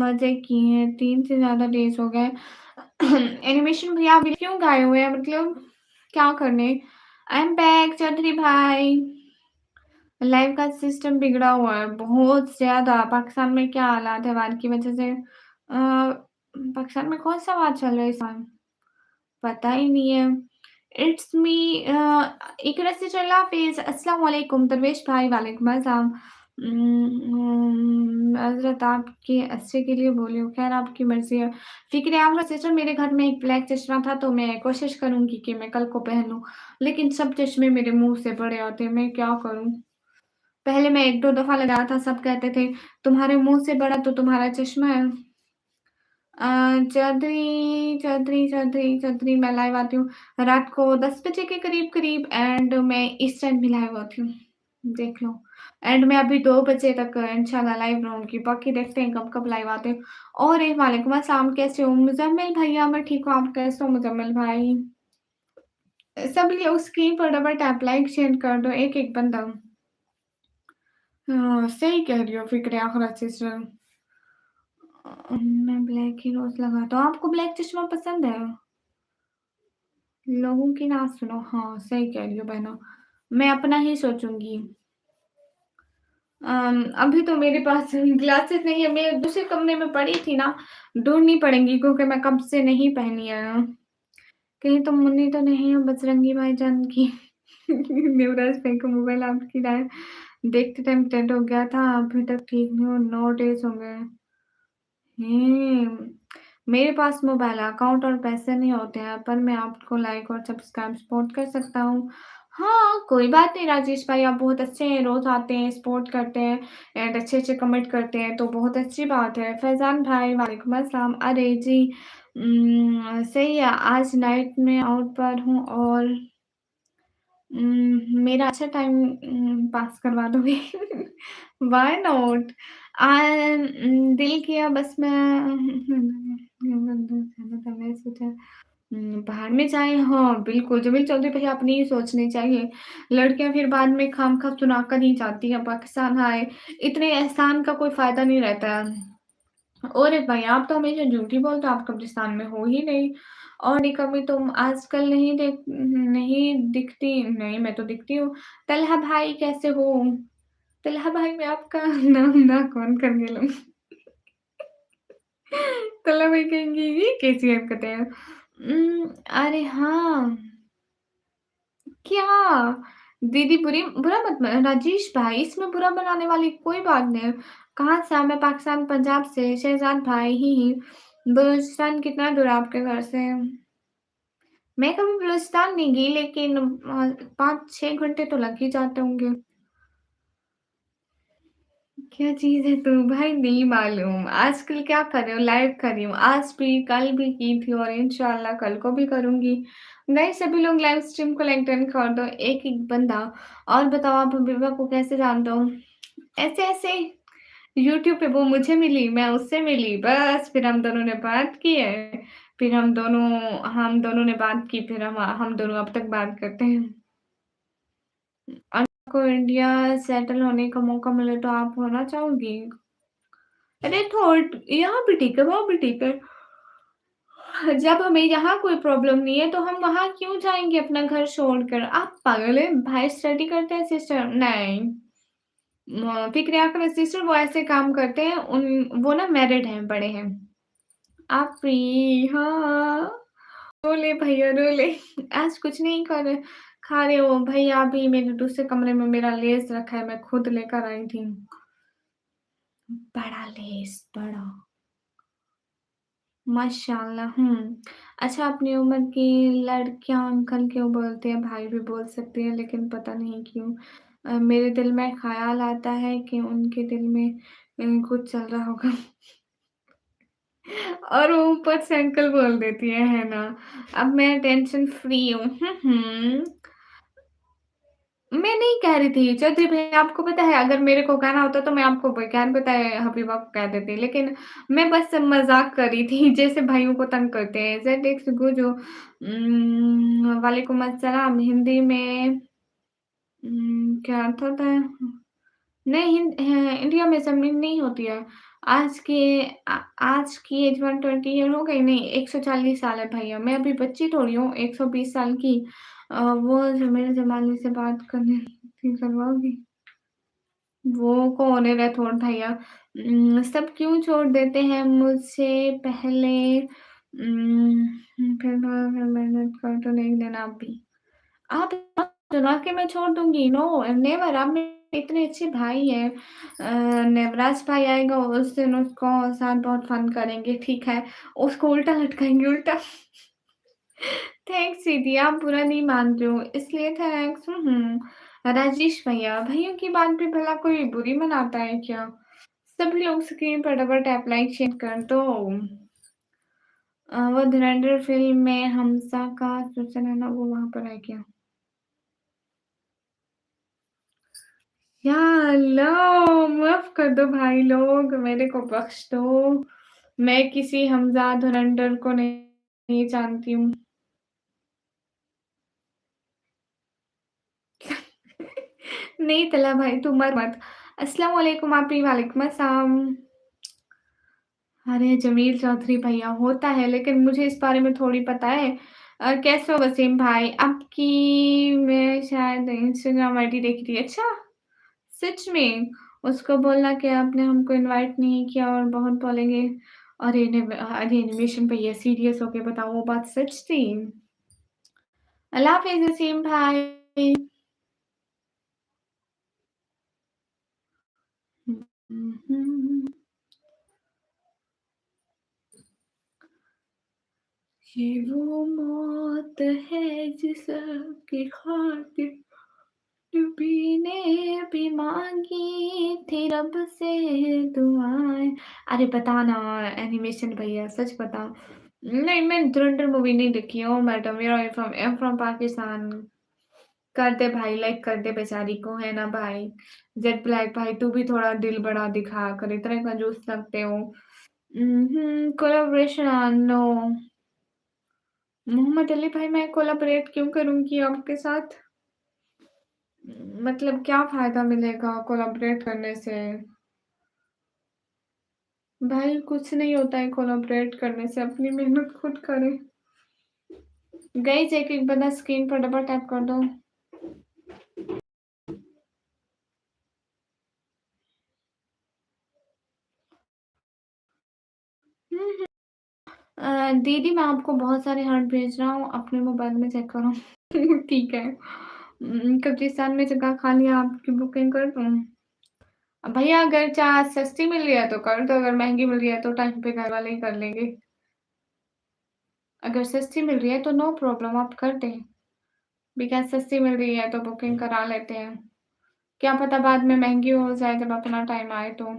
मज़े किए हैं, 3 से ज़्यादा डेज़ हो गए। एनिमेशन भैया अभी क्यों गायब हुए हैं? मतलब क्या करने? आई एम बैक चौधरी भाई। लाइव का सिस्टम बिगड़ा हुआ है बहुत ज़्यादा। पाकिस्तान में क्या हालात है वार की वज़ह से? पाकिस्तान में कौन-सा वार चल रहा है इस समय? पता ही नहीं है। इट्स मी इकरा से चला हाफ़िज़, अस्सलाम वालेकुम दरवेश भाई वालेकुम अस्सलाम। हज़रत आपके अच्छे के लिए बोली हूँ, ख़ैर आपकी मर्ज़ी है। फ़िक्र आफ़ियत सिस्टर मेरे घर में एक ब्लैक चश्मा था तो मैं कोशिश करूँगी कि मैं कल को पहन लूँ, लेकिन सब चश्मे मेरे मुँह से बड़े आते हैं, मैं क्या करूँ? पहले मैं 1-2 दफ़ा लगाया था, सब कहते थे, "तुम्हारे मुँह से बड़ा तो तुम्हारा चश्मा है।" अ, चौधरी मैं लाइव आती हूँ रात को 10 बजे के करीब-करीब एंड मैं इस टाइम भी लाइव आती हूँ, देख लो। एंड मैं अभी 2 बजे तक इंशाल्लाह लाइव रहूँगी, बाकी देखते हैं कब-कब लाइव आते हैं। और वालेकुम अस्सलाम कैसे हो? मुज़म्मिल भैया मैं ठीक हूँ, आप कैसे हो मुज़म्मिल भाई? सभी लोग स्क्रीन पर डबल टैप लाइक शेयर कर दो, एक-एक बंदा। हाँ, सही कह रही हो फ़िक्र आखिरत सिस्टर। मैं ब्लैक ही रोज़ लगाता हूँ, आपको ब्लैक चश्मा पसंद है? लोगों की ना सुनो, हाँ, सही कह रही हो बहना। मैं अपना ही सोचूँगी। अभी तो मेरे पास ग्लासेस नहीं है, मैं दूसरे कमरे में पड़ी थी ना, ढूँढनी पड़ेंगी क्योंकि मैं कब से नहीं पहनी है। कहीं तुम मुन्नी तो नहीं हो बजरंगी भाईजान की? युवराज भाई का मोबाइल आपकी लाए देखते टाइम डेड हो गया था, अभी तक ठीक नहीं हुआ, 9 डेज़ हो गए। हुँ, मेरे पास मोबाइल अकाउंट और पैसे नहीं होते हैं, पर मैं आपको लाइक और सब्सक्राइब सपोर्ट कर सकता हूँ। हाँ, कोई बात नहीं राजेश भाई, आप बहुत अच्छे हैं, रोज़ आते हैं, सपोर्ट करते हैं एंड अच्छे-अच्छे कमेंट करते हैं, तो बहुत अच्छी बात है। फैज़ान भाई वालेकुम अस्सलाम। अरे जी, सही है, आज नाइट में आउट पर हूँ और मेरा अच्छा टाइम पास करवा दोगे? Why not? दिल किया बस मैं मैंने सोचा बाहर में जाएँ हाँ, बिल्कुल, जमील चौधरी भैया अपनी ही सोचनी चाहिए। लड़कियाँ फिर बाद में खामख़ा सुनाकर ही जाती हैं, पाकिस्तान आए, इतने एहसान का कोई फ़ायदा नहीं रहता है। और एक भाई आप तो हमेशा झूठ ही बोलते हो, आप कब्रिस्तान में हो ही नहीं और ये कभी तुम आजकल नहीं दिखती नहीं, मैं तो दिखती हूँ। तलहा भाई कैसे हो? तलहा भाई मैं आपका नाम ना कौन करने लूँ? तलहा भाई कहेंगी ये कैसी हरकतें हैं? अरे हाँ, क्या? दीदी बुरा मत मान राजेश भाई इसमें बुरा बनाने वाली कोई बात नहीं है। कहाँ से मैं पाकिस्तान पंजाब से शहज़ाद भाई ही। बलूचिस्तान कितना दूर है आपके घर से? मैं कभी बलूचिस्तान नहीं गई लेकिन 5-6 घंटे तो लग ही जाते होंगे। क्या चीज़ है तू? भाई नहीं मालूम। आजकल क्या कर रहे हो? लाइव कर रही हूँ। आज भी, कल भी की थी और इंशाल्लाह कल को भी करूँगी। गाइस सभी लोग लाइव स्ट्रीम को लाइक डन कर दो, एक-एक बंदा। और बताओ आप हबीबा को कैसे जानते हो? ऐसे-ऐसे यूट्यूब पे वो मुझे मिली, मैं उससे मिली, बस फिर हम दोनों ने बात की है। फिर हम दोनों ने बात की, फिर हम दोनों अब तक बात करते हैं। आपको इंडिया सेटल होने का मौका मिले तो आप होना चाहोगी? अरे थोड़ यहाँ भी ठीक है, वहाँ भी ठीक है। जब हमें यहाँ कोई प्रॉब्लम नहीं है, तो हम वहाँ क्यों जाएँगे अपना घर छोड़कर? आप पागल हैं? भाई स्टडी करते हैं, सिस्टर नहीं। फ़िक्र आप करें सिस्टर वो ऐसे काम करते हैं, वो ना मैरिड हैं, बड़े हैं। आप फ्री हाँ, रोले भैया रोले। आज कुछ नहीं कर रहे, खा रहे हो। भैया अभी मेरे दूसरे कमरे में मेरा लेस रखा है, मैं खुद लेकर आई थी। बड़ा लेस, बड़ा। माशाल्लाह, अच्छा अपनी उम्र की लड़कियाँ अंकल क्यों बोलते हैं? भाई भी बोल सकती हैं लेकिन पता नहीं क्यों? मेरे दिल में ख़्याल आता है कि उनके दिल में कुछ चल रहा होगा और वो ऊपर से अंकल बोल देती है ना? अब मैं टेंशन फ्री हूँ। मैं नहीं कह रही थी चौधरी भैया आपको पता है अगर मेरे को कहना होता तो मैं आपको बयान बताए हबीबा को कह देती। लेकिन मैं बस मज़ाक कर रही थी जैसे भाइयों को तंग करते हैं। ज़ेड गुजो वालेकुम अस्सलाम हिंदी में क्या अर्थ होता है? नहीं इंडिया में ज़मीन नहीं होती है। आज के आज की एज 120 ईयर हो गई नहीं 140 साल है भैया। मैं अभी बच्ची थोड़ी हूँ 120 साल की। वो जो मेरे ज़माने से बात करने करवाओगी? वो कौन है राठौड़ भैया? सब क्यों छोड़ देते हैं मुझसे पहले फिर मेहनत कर तो नहीं देना आप भी। आप सुना के मैं छोड़ दूँगी, नो नेवर आप मेरे इतने अच्छे भाई हैं। नेवराज भाई आएगा उस दिन उसको साथ बहुत फन करेंगे, ठीक है? उसको उल्टा लटकाएँगे उल्टा। थैंक्स दीदी, आप बुरा नहीं मान रहे हो, इसलिए थैंक्स। राजेश भैया, भैया की बात भी भला कोई बुरी मनाता है क्या? सभी लोग स्क्रीन पर डबल टैप लाइक शेयर कर दो। वो धुरंधर फ़िल्म में हमज़ा का सृजन है ना, वो वहाँ पर है क्या? या अल्लाह! माफ़ कर दो भाई लोग, मेरे को बख्श दो। मैं किसी हमज़ा धुरंधर को नहीं जानती हूँ। नहीं तला भाई तू मर मत। अस्सलाम वालेकुम आपी वालेकुम अस्सलाम। अरे जमील चौधरी भैया होता है लेकिन मुझे इस बारे में थोड़ी पता है। कैसे हो वसीम भाई? आपकी मैं शायद इंस्टाग्राम आईडी देखी थी। अच्छा, सच में? उसको बोलना कि आपने हमको इनवाइट नहीं किया और बहुत बोलेंगे। अरे एनिमेशन भैया सीरियस होके बताओ वो बात सच थी? अल्लाह हाफ़िज़ वसीम भाई। हुँ, हुँ, हुँ। ये वो मौत है जिसकी खातिर नबी ने भी माँगी थी रब से दुआएँ। अरे बता ना एनिमेशन भैया सच बता। नहीं मैं धुरंधर मूवी नहीं देखी हूँ madam where are you from? I am from Pakistan. कर दे भाई लाइक कर दे बेचारी को है ना भाई। जेट ब्लैक भाई तू भी थोड़ा दिल बड़ा दिखा कर इतने कंजूस लगते हो। Collaboration no. मोहम्मद अली भाई मैं कोलैबोरेट क्यों करूँगी आपके साथ? मतलब क्या फ़ायदा मिलेगा कोलैबोरेट करने से? भाई कुछ नहीं होता है कोलैबोरेट करने से, अपनी मेहनत खुद करें। गाइस एक-एक बंदा स्क्रीन पर डबल टैप कर दो। हुँ, हुँ। दीदी मैं आपको बहुत सारे हार्ट भेज रहा हूँ, अपने मोबाइल में चेक करो। ठीक है। कब्रिस्तान में जगह खाली है आपकी बुकिंग कर दूँ? भैया अगर चाह सस्ती मिल रही है तो कर दो, अगर महँगी मिल रही है तो टाइम पे घर वाले ही कर लेंगे। अगर सस्ती मिल रही है तो नो प्रॉब्लम आप कर दें। बिकॉज़ सस्ती मिल रही है तो बुकिंग करा लेते हैं। क्या पता बाद में महँगी हो जाए जब अपना टाइम आए तो।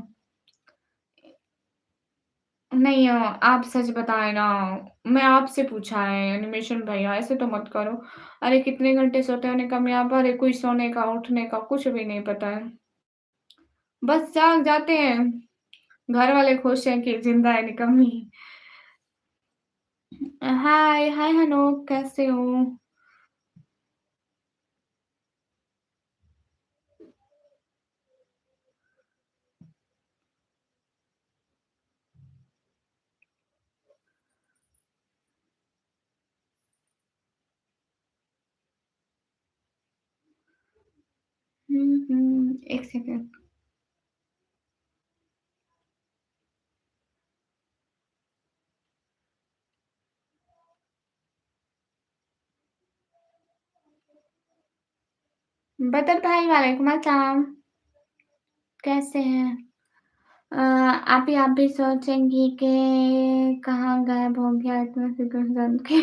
नहीं आप सच बताएँ ना, मैं आपसे पूछा है एनिमेशन भैया ऐसे तो मत करो। अरे कितने घंटे सोते हो निकम्मे आप? अरे कोई सोने का, उठने का कुछ भी नहीं पता है। बस जाग जाते हैं, घर वाले खुश हैं कि ज़िंदा है निकम्मी। हाय, हाय हनूक कैसे हो? एक सेकंड। बदर भाई वालेकुम अस्सलाम, कैसे हैं? आप भी सोचेंगी कि कहाँ गायब हो गया इतना सुन के।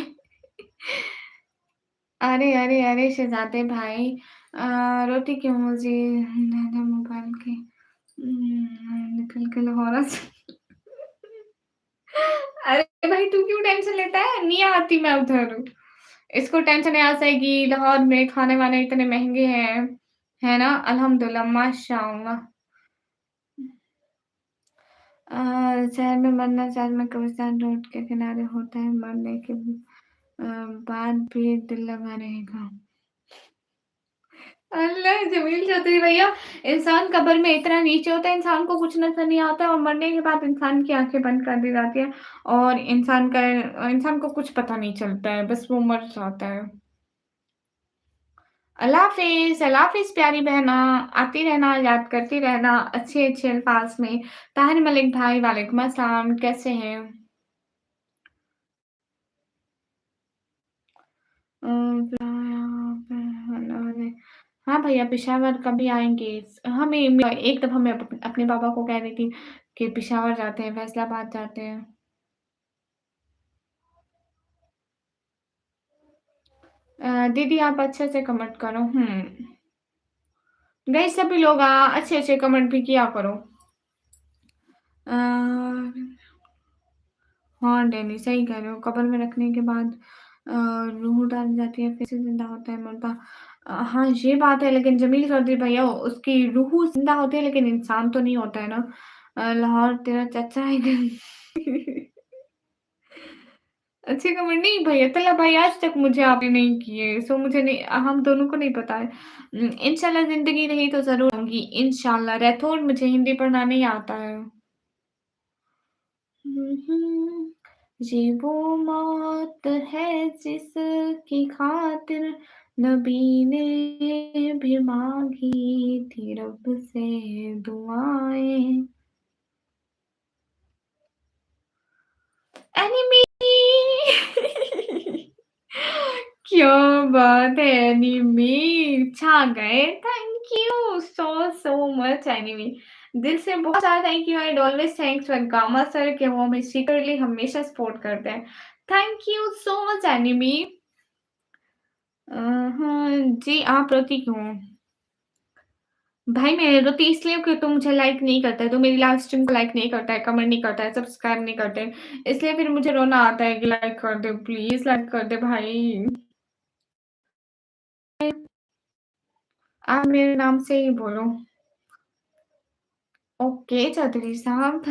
अरे, अरे, अरे शहज़ादे भाई रोटी क्यों मुझे नैना मोबाइल के निकल के लाहौर से अरे भाई तू क्यों टेंशन लेता है? नहीं आती मैं उधर। इसको टेंशन यहाँ से है कि लाहौर में खाने-वाने इतने महँगे हैं, है ना? अल्हम्दुलिल्लाह, माशाअल्लाह। शहर में मरना शहर में कब्रिस्तान रोड के किनारे होता है, मरने के बाद भी दिल लगा रहेगा। अल्लाह जमील चौधरी भैया, इंसान कब्र में इतना नीचे होता है, इंसान को कुछ नज़र नहीं आता और मरने के बाद इंसान की आँखें बंद कर दी जाती हैं और इंसान को कुछ पता नहीं चलता है, बस वो मर जाता है। अल्लाह हाफ़िज़ प्यारी बहना, आती रहना, याद करती रहना अच्छे-अच्छे अल्फ़ाज़ में। ताहिर मलिक भाई वालेकुम अस्सलाम, कैसे हैं? हाँ भैया, पेशावर कभी आएँगे? हमें मैं एक दफ़ा मैं अपने पापा को कह रही थी कि पेशावर जाते हैं, फैसलाबाद जाते हैं। दीदी आप अच्छे से कमेंट करो। गाइस सभी लोग अच्छे-अच्छे कमेंट भी किया करो। अ, हाँ, डैनी सही कह रहे हो, कब्र में रखने के बाद रूह डाली जाती है, फिर से ज़िंदा होता है मुर्दा। हाँ, ये बात है लेकिन जमील चौधरी भैया उसकी रूह ज़िंदा होती है लेकिन इंसान तो नहीं होता है ना। लाहौर तेरा चाचा है क्या? अच्छे कमेंट नहीं भैया तल्ला भाई आज तक मुझे आपने नहीं किए, सो मुझे नहीं हम दोनों को नहीं पता है। इंशाल्लाह ज़िंदगी रही तो ज़रूर आऊँगी, इंशाल्लाह। रैथोड़ मुझे हिंदी पढ़ना नहीं आता है। ये वो मौत है जिसकी खातिर नबी ने भी माँगी थी रब से दुआएँ। एनिमी क्या बात है एनिमी छा गए। Thank you so much enemy. दिल से बहुत ज़्यादा thank you and always thanks for gamma sir कि वो हमें सीक्रेटली हमेशा सपोर्ट करते हैं। Thank you so much enemy. हाँ जी, आप रोती क्यों हो? भाई मैं रोती इसलिए हूँ कि तू मुझे लाइक नहीं करता है, तू मेरी लाइव स्ट्रीम को लाइक नहीं करता है, कमेंट नहीं करता है, सब्सक्राइब नहीं करते। इसलिए फिर मुझे रोना आता है कि लाइक कर दे, प्लीज़ लाइक कर दे भाई। आप मेरे नाम से ही बोलो। ओके चौधरी साहब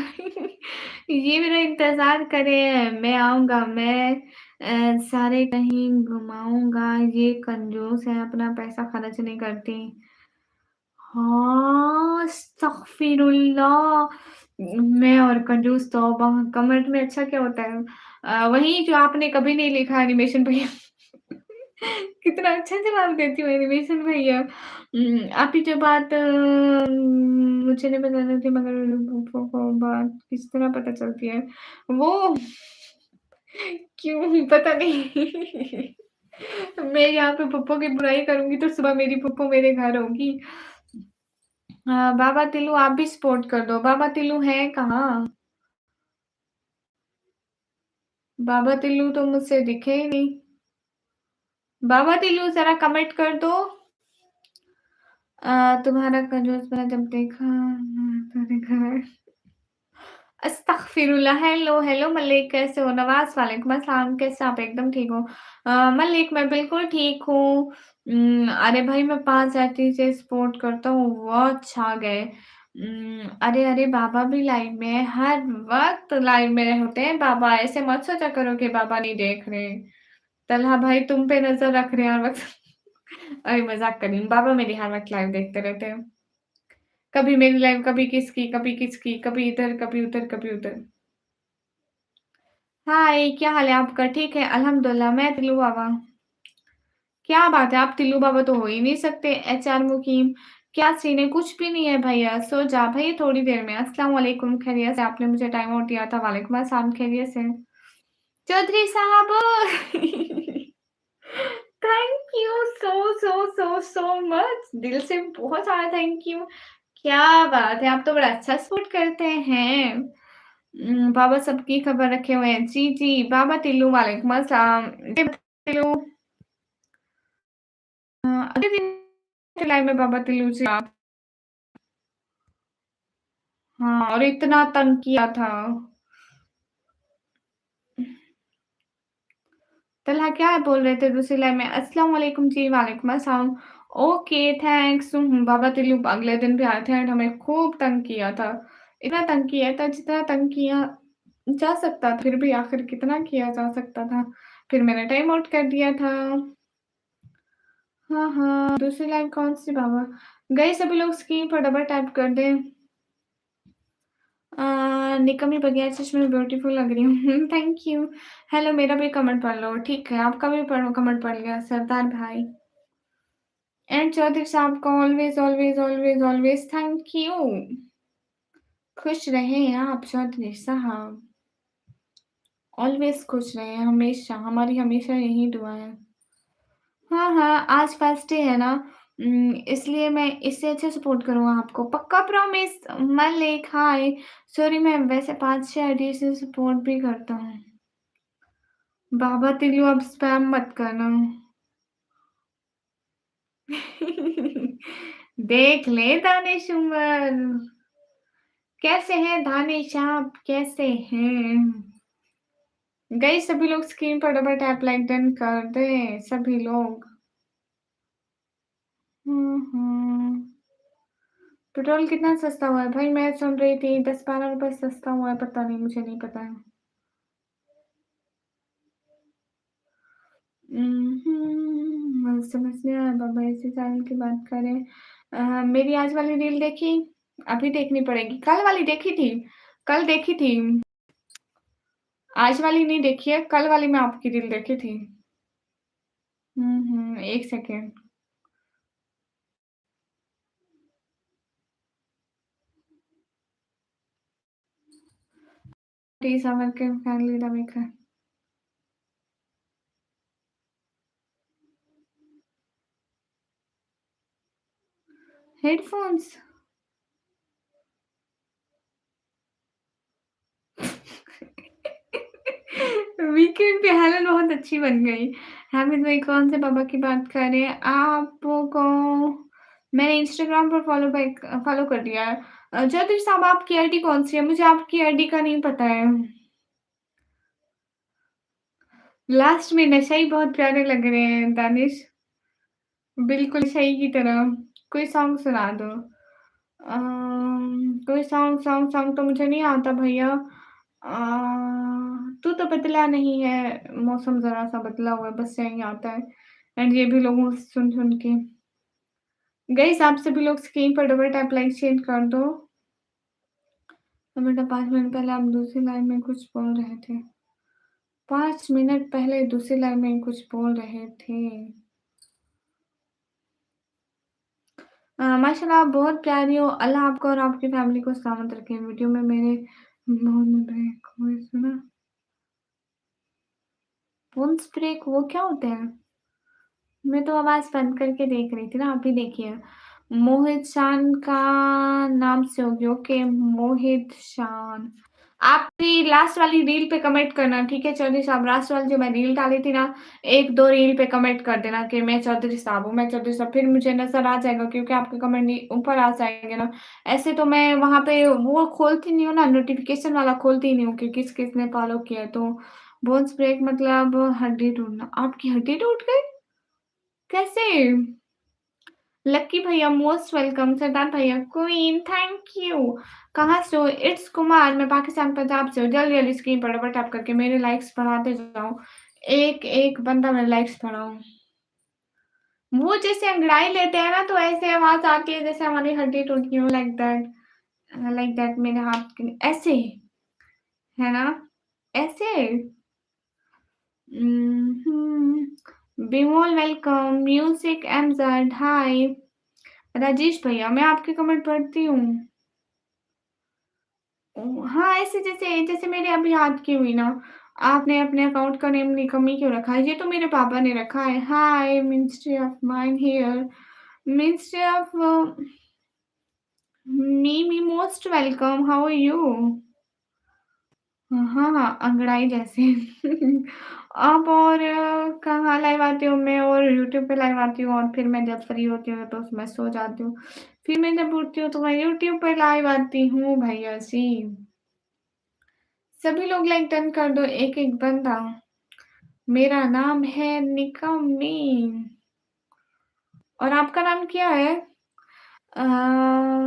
ये मेरा इंतज़ार करें, मैं आऊँगा, मैं सारे कहीं घुमाऊँगा, ये कंजूस है, अपना पैसा खर्च नहीं करती। हाँ, अस्तग़फ़िरुल्लाह! मैं और कंजूस तौबा! कमेंट में अच्छा क्या होता है? वही जो आपने कभी नहीं लिखा एनिमेशन भैया। कितना अच्छा जवाब देती हूँ एनिमेशन भैया। आपकी जो बात मुझे नहीं बतानी थी मगर फूफो को बात किस तरह पता चलती है? वो क्यों पता नहीं। मैं यहाँ पे फूफो की बुराई करूँगी तो सुबह मेरी फूफो मेरे घर होगी। बाबा तिल्लू आप भी सपोर्ट कर दो। बाबा तिल्लू हैं कहाँ? बाबा तिल्लू तो मुझसे दिखे ही नहीं। बाबा तिल्लू ज़रा कमेंट कर दो। तुम्हारा कंजूस मैंने जब देखा तो देखा है। अस्तगफिरुल्लाह। हेलो, हेलो मल्लिक कैसे हो? नवाज़ वालेकुम अस्सलाम कैसे आप? एकदम ठीक हो? मल्लिक मैं बिल्कुल ठीक हूँ। अरे भाई मैं 5 जाति से सपोर्ट करता हूँ, बहुत छा गए। अरे, अरे बाबा भी लाइव में है, हर वक़्त लाइव में होते हैं बाबा, ऐसे मत सोचा करो कि बाबा नहीं देख रहे। तलहा भाई तुम पे नज़र रख रहे हैं हर वक़्त। अरे मज़ाक कर रही हूँ, बाबा मेरी हर वक़्त लाइव देखते रहते हैं। कभी मेरी लाइव, कभी किसकी, कभी इधर, कभी उधर, कभी उधर। हाय, क्या हाल है आपका? ठीक है, अल्हम्दुलिल्लाह, मैं टिल्लू बाबा। क्या बात है, आप टिल्लू बाबा तो हो ही नहीं सकते, एचआर मुकीम। क्या सीन है? कुछ भी नहीं है भैया, सो जा भई थोड़ी देर में। अस्सलाम वालेकुम, खैरियत से? आपने मुझे टाइम आउट दिया था। वालेकुम अस्सलाम, खैरियत से? चौधरी साहब थैंक यू सो मच, दिल से बहुत सारा थैंक यू। क्या बात है, आप तो बड़ा अच्छा सपोर्ट करते हैं। बाबा सबकी खबर रखे हुए हैं। जी, जी, बाबा टिल्लू वालेकुम अस्सलाम। जी, टिल्लू अगले दिन लाइव में बाबा टिल्लू जी आप। हाँ, और इतना तंग किया था। तलहा क्या बोल रहे थे दूसरी लाइन में? अस्सलाम वालेकुम जी, वालेकुम अस्सलाम। Okay, thanks. बाबा तिल्लू अगले दिन भी आए थे एंड हमें खूब तंग किया था। इतना तंग किया था जितना तंग किया जा सकता था, फिर भी आखिर कितना किया जा सकता था। फिर मैंने टाइम आउट कर दिया था। हाँ, हाँ, दूसरी लाइन कौन-सी बाबा? गाइस सभी लोग स्क्रीन पर डबल टैप कर दें। निकम्मी बगैर सच में ब्यूटीफुल लग रही हूँ। Thank you. हेलो मेरा भी कमेंट पढ़ लो, ठीक है? आपका भी पढ़ो, कमेंट पढ़ लिया सरदार भाई। एंड चौधरी साहब को always, always, always, always thank you. खुश रहें आप चौधरी साहब, ऑलवेज़ खुश रहें, हमेशा, हमारी हमेशा यही दुआ है। हाँ, हाँ, आज फर्स्ट डे है ना, इसलिए मैं इससे अच्छा सपोर्ट करूँगा आपको, पक्का प्रॉमिस। मलिक हाय, सॉरी मैं वैसे 5-6 आईडी से सपोर्ट भी करता हूँ। बाबा तिल्लू अब स्पैम मत करना। देख ले दानिश उमर, कैसे हैं दानिश आप, कैसे हैं? गाइस सभी लोग स्क्रीन पर डबल टैप लाइक डन कर दें, सभी लोग। पेट्रोल कितना सस्ता हुआ है भाई? मैं सुन रही थी 10-12 रुपए सस्ता हुआ है, पता नहीं, मुझे नहीं पता है। समझ नहीं आया बाबा, इसी चैनल की बात करें। मेरी आज वाली रील देखी? अभी देखनी पड़ेगी। कल वाली देखी थी, कल देखी थी। आज वाली नहीं देखी है, कल वाली मैं आपकी रील देखी थी। 1 सेकंड। प्लीज़ আমাকে kindly মেখা। हेडफ़ोन्स वीकेंड पे हेलन बहुत अच्छी बन गई। हामिद भाई कौन से पापा की बात कर रहे हैं? आपको मैंने इंस्टाग्राम पर फ़ॉलो कर दिया है। चौधरी साहब आपकी आईडी कौन-सी है? मुझे आपकी आईडी का नहीं पता है। लास्ट में नशा ही बहुत प्यारे लग रहे हैं दानिश। बिल्कुल सही की तरह। कोई सॉन्ग सुना दो। कोई सॉन्ग तो मुझे नहीं आता भैया। तू तो बदला नहीं है, मौसम ज़रा-सा बदला हुआ है, बस यही आता है। एंड ये भी लोगों से सुन-सुन के। गाइस आप सभी लोग स्क्रीन पर डबल टैप लाइक शेयर कर दो। तो बेटा 5 मिनट पहले आप दूसरी लाइन में कुछ बोल रहे थे। 5 मिनट पहले दूसरी लाइन में कुछ बोल रहे थे। माशाल्लाह आप बहुत प्यारी हो। अल्लाह आपको और आपकी फैमिली को सलामत रखे। वीडियो में मेरे मुँह में ब्रेक हुए सुना? बोन्स ब्रेक वो क्या होता है? मैं तो आवाज़ बंद करके देख रही थी ना, आप ही देखिए। मोहित शान का नाम से होगी, ओके मोहित शान। आप भी लास्ट वाली रील पे कमेंट करना, ठीक है चौधरी साहब? लास्ट वाली जो मैं रील डाली थी ना, 1-2 रील पे कमेंट कर देना कि मैं चौधरी साहब हूँ, मैं चौधरी साहब, फिर मुझे नज़र आ जाएगा क्योंकि आपके कमेंट ऊपर आ जाएँगे ना। ऐसे तो मैं वहाँ पे वो खोलती नहीं हूँ ना, नोटिफ़िकेशन वाला खोलती ही नहीं हूँ कि किस-किसने फॉलो किया है, तो बोन्स ब्रेक मतलब हड्डी टूटना। आपकी हड्डी टूट गई? कैसे? लकी भैया मोस्ट वेलकम, सरदार भैया, क्वीन थैंक यू। कहाँ से हो? इट्स कुमार, मैं पाकिस्तान पंजाब से हूँ। जल्दी-जल्दी स्क्रीन पर डबल टैप करके मेरे लाइक्स बढ़ाते जाओ। एक-एक बंदा मेरे लाइक्स बढ़ाओ। वो जैसे अंगड़ाई लेते हैं ना तो ऐसे आवाज़ आती है जैसे हमारी हड्डी टूट गई हो, लाइक दैट मेरे हाथ की ऐसे, है ना? ऐसे? बिमोल वेलकम, म्यूजिक एमज़ेड हाय। राजेश भैया, मैं आपकी कमेंट पढ़ती हूँ। हाँ, ऐसे जैसे जैसे मेरे अभी याद की हुई ना, आपने अपने अकाउंट का नेम निकम्मी क्यों रखा है? ये तो मेरे पापा ने रखा है। Hi, ministry of mind here, ministry of me most welcome, how are you? हाँ, हाँ, अंगड़ाई जैसे। आप और कहाँ लाइव आती हूँ मैं, और यूट्यूब पे लाइव आती हूँ, और फिर मैं जब फ्री होती हूँ तो मैं सो जाती हूँ। फिर मैं जब उठती हूँ तो मैं यूट्यूब पे लाइव आती हूँ भैया जी। सभी लोग लाइक डन कर दो, एक-एक बंदा। मेरा नाम है निकम्मी। और आपका नाम क्या है? अ,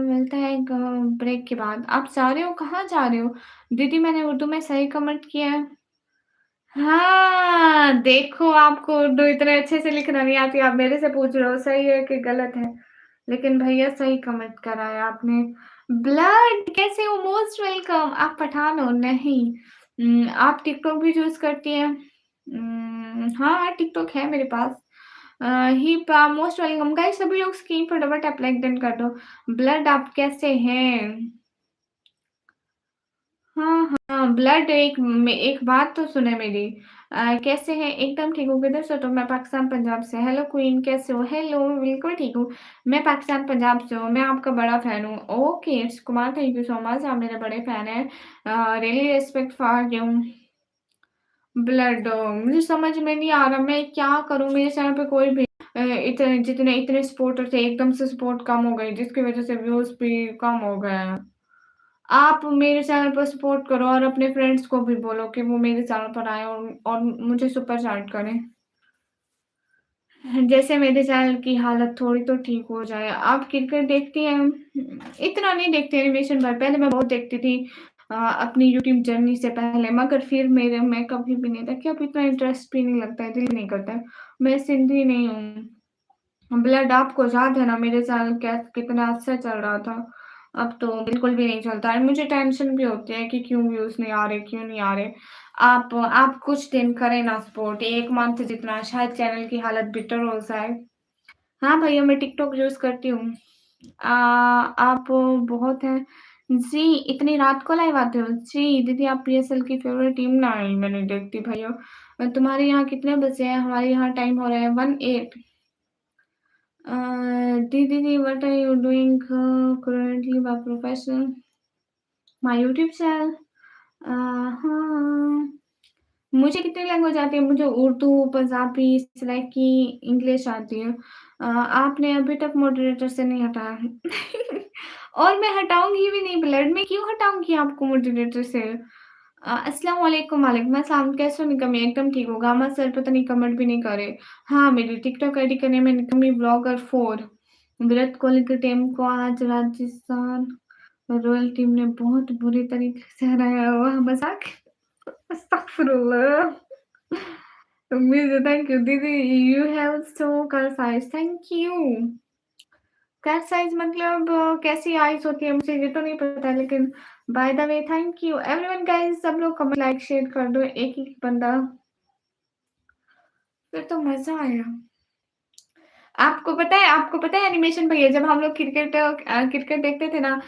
मिलता है एक ब्रेक के बाद। आप जा रहे हो, कहाँ जा रहे हो? दीदी मैंने उर्दू में सही कमेंट किया है। हाँ, देखो आपको उर्दू इतने अच्छे से लिखना नहीं आती, आप मेरे से पूछ रहे हो सही है कि गलत है। लेकिन भैया सही कमेंट करा है आपने। ब्लड कैसे हो? Most welcome. आप पठान हो? नहीं। आप टिकटॉक भी यूज़ करती हैं? हाँ, टिकटॉक है मेरे पास। ही पा मोस्ट वेलकम गाइस, सभी लोग स्क्रीन पर डबल टैप लाइक डन कर दो। ब्लड आप कैसे हैं? हाँ, हाँ, ब्लड एक बात तो सुने मेरी। कैसे हैं? एकदम ठीक हूँ। किधर से हो तुम? मैं पाकिस्तान पंजाब से। हेलो क्वीन, कैसे हो? हेलो, बिल्कुल ठीक हूँ। मैं पाकिस्तान पंजाब से हूँ, मैं आपका बड़ा फ़ैन हूँ। Okay, it's Kumar, thank you so much, आप मेरे बड़े फ़ैन हैं। Really respect for you. Blood मुझे समझ में नहीं आ रहा, मैं क्या करूँ? मेरे चैनल पे कोई भी इतने सपोर्टर थे, एकदम से सपोर्ट कम हो गई, जिसकी वज़ह से व्यूज़ भी कम हो गए हैं। आप मेरे चैनल पर सपोर्ट करो और अपने फ्रेंड्स को भी बोलो कि वो मेरे चैनल पर आएँ और मुझे सुपर चैट करें। जैसे मेरे चैनल की हालत थोड़ी तो ठीक हो जाए। आप क्रिकेट देखती हैं? इतना नहीं देखती एनिमेशन पर, पहले मैं बहुत देखती थी अपनी यूट्यूब जर्नी से पहले, मगर फिर मेरे मैं कभी भी नहीं देखी, अब इतना इंटरेस्ट भी नहीं लगता है, दिल नहीं करता है। मैं सिंधी नहीं हूँ। ब्लड आपको याद है ना मेरे चैनल क्या कितना अच्छा चल रहा था। अब तो बिल्कुल भी नहीं चलता है। मुझे टेंशन भी होती है कि क्यों व्यूज़ नहीं आ रहे, क्यों नहीं आ रहे। आप कुछ दिन करें ना सपोर्ट, 1 मंथ जितना, शायद चैनल की हालत बेटर हो जाए। हाँ भैया, मैं टिकटॉक यूज़ करती हूँ। आप बहुत हैं। जी, इतनी रात को लाइव आते हो? जी, दीदी आप पीएसएल की फ़ेवरेट टीम? नहीं, मैं नहीं देखती भैया। तुम्हारे यहाँ कितने बजे हैं? हमारे यहाँ टाइम हो रहा है 1:08। दीदी what are you doing currently by profession? My YouTube channel. हाँ, मुझे कितनी लैंग्वेज आती है? मुझे उर्दू, पंजाबी, सराइकी, इंग्लिश आती है। आपने अभी तक मॉडरेटर से नहीं हटाया है। और मैं हटाऊँगी भी नहीं, ब्लड में क्यों हटाऊँगी आपको मॉडरेटर से? अस्सलाम वालेकुम, वालेकुम अस्सलाम, कैसे हो निकम्मी? एकदम ठीक हूँ। गामा सर पता नहीं कमेंट भी नहीं करे। हाँ, मेरी टिकटॉक आईडी का नेम है निकम्मी ब्लॉगर 4। विराट कोहली की टीम को आज राजस्थान रॉयल टीम ने बहुत बुरी तरीके से हराया। वाह मज़ाक! अस्तगफिरुल्लाह। Miss, thank you. दीदी, you have so car size. Thank you. Car size मतलब कैसी आइज़ होती है मुझे ये तो नहीं पता, लेकिन by the way thank you everyone guys, सब लोग कमेंट लाइक शेयर कर दो, एक-एक बंदा, फिर तो मज़ा आएगा। आपको पता है एनिमेशन भैया, जब हम लोग क्रिकेट देखते थे ना,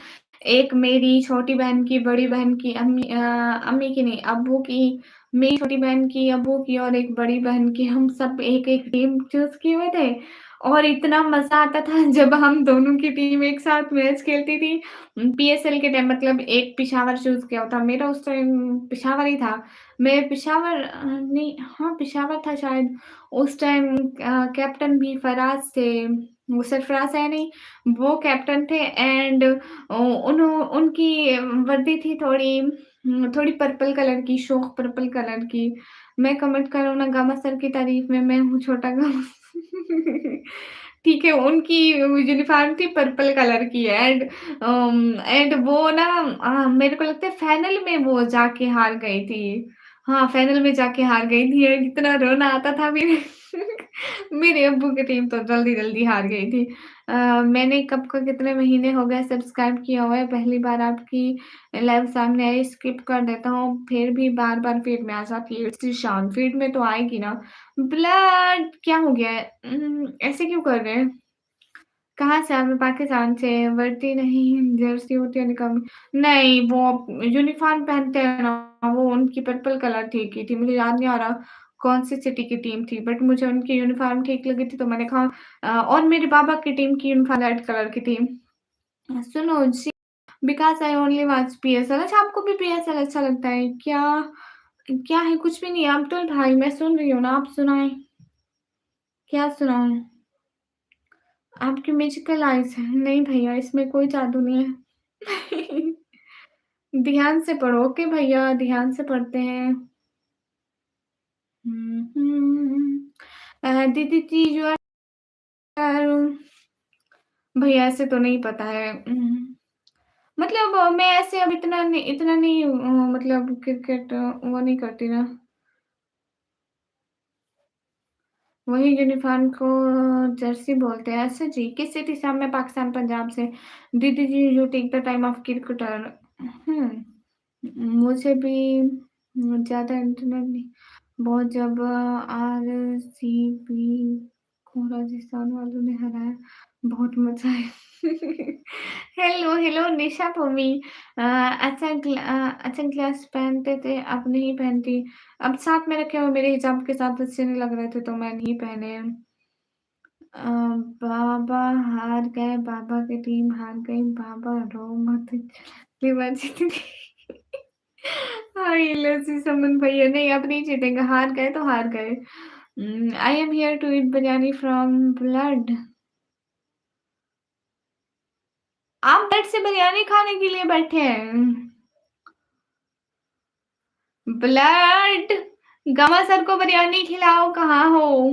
एक मेरी छोटी बहन की, बड़ी बहन की, अम्मी की नहीं, अब्बू की, मेरी छोटी बहन की, अब्बू की और एक बड़ी बहन की, हम सब एक-एक टीम चूज़ किए हुए थे और इतना मज़ा आता था जब हम दोनों की टीम एक साथ मैच खेलती थी। पीएसएल के टाइम, मतलब एक पेशावर चूज़ किया था, मेरा उस टाइम पेशावर ही था। मैं पेशावर नहीं, हाँ, पेशावर था शायद। उस टाइम कैप्टन भी फराज थे, वो सरफराज है नहीं, वो कैप्टन थे एंड उनकी वर्दी थी थोड़ी पर्पल कलर की, शोख पर्पल कलर की। मैं कमेंट करूँ ना गामा सर की तारीफ में, मैं हूँ छोटा गामा। ठीक है, उनकी यूनिफ़ॉर्म थी पर्पल कलर की एंड वो ना मेरे को लगता है फाइनल में वो जाके हार गई थी। हाँ, फाइनल में जाके हार गई थी एंड इतना रोना आता था मेरे मेरे अब्बू की टीम तो जल्दी-जल्दी हार गई थी। मैंने कब का कितने महीने हो गए सब्सक्राइब किया हुआ है, पहली बार आपकी लाइव सामने आई, स्किप कर देता हूँ, फिर भी बार-बार फीड में आ जाती है। इट्स ईशान, फीड में तो आएगी ना। ब्लड क्या हो गया है? ऐसे क्यों कर रहे हैं? कहाँ से आप? मैं पाकिस्तान से। वर्दी नहीं, जर्सी होती है निकम नहीं, वो यूनिफ़ॉर्म पहनते हैं ना, वो उनकी पर्पल कलर ठीक ही थी। मुझे याद नहीं आ रहा कौन-सी सिटी की टीम थी, बट मुझे उनकी यूनिफ़ॉर्म ठीक लगी थी तो मैंने कहा और मेरे पापा की टीम की यूनिफ़ॉर्म रेड कलर की थी। सुनो जी, because I only watch PSL. अच्छा आपको भी पीएसएल अच्छा लगता है? क्या क्या है? कुछ भी नहीं है, अब्दुल भाई मैं सुन रही हूँ ना, आप सुनाएँ। क्या सुनाऊँ? आपकी मैजिकल आइज़ है। नहीं भैया इसमें कोई जादू नहीं है। ध्यान से पढ़ो ओके भैया, ध्यान से पढ़ते हैं। दीदी जी यू आर भैया ऐसे तो नहीं पता है। मतलब मैं ऐसे अब इतना नहीं मतलब क्रिकेट वो नहीं करती ना। वही यूनिफ़ॉर्म को जर्सी बोलते हैं। अच्छा जी, किस सिटी से? मैं पाकिस्तान, पंजाब से। दीदी जी you take the time of cricketer. हुँ। मुझे भी ज़्यादा इंटरनेट नहीं बहुत जब आरसीबी को राजस्थान वालों ने हराया, बहुत मज़ा आया। हेलो, हेलो निशा भूमि अच्छा ग्लास पहनते थे, अब नहीं पहनती। अब साथ में रखे हुए मेरे हिजाब के साथ अच्छे नहीं लग रहे थे, तो मैं नहीं पहने। अ, बाबा हार गए, बाबा की टीम हार गई, बाबा रो मत लिवा जीत गई। हाँ, ये लस्सी समन भैया नहीं अब नहीं जीतेंगे, हार गए तो हार गए। I am here to eat biryani from blood. आप ब्लड से बिरयानी खाने के लिए बैठे हैं? ब्लड गमा सर को बिरयानी खिलाओ, कहाँ हो?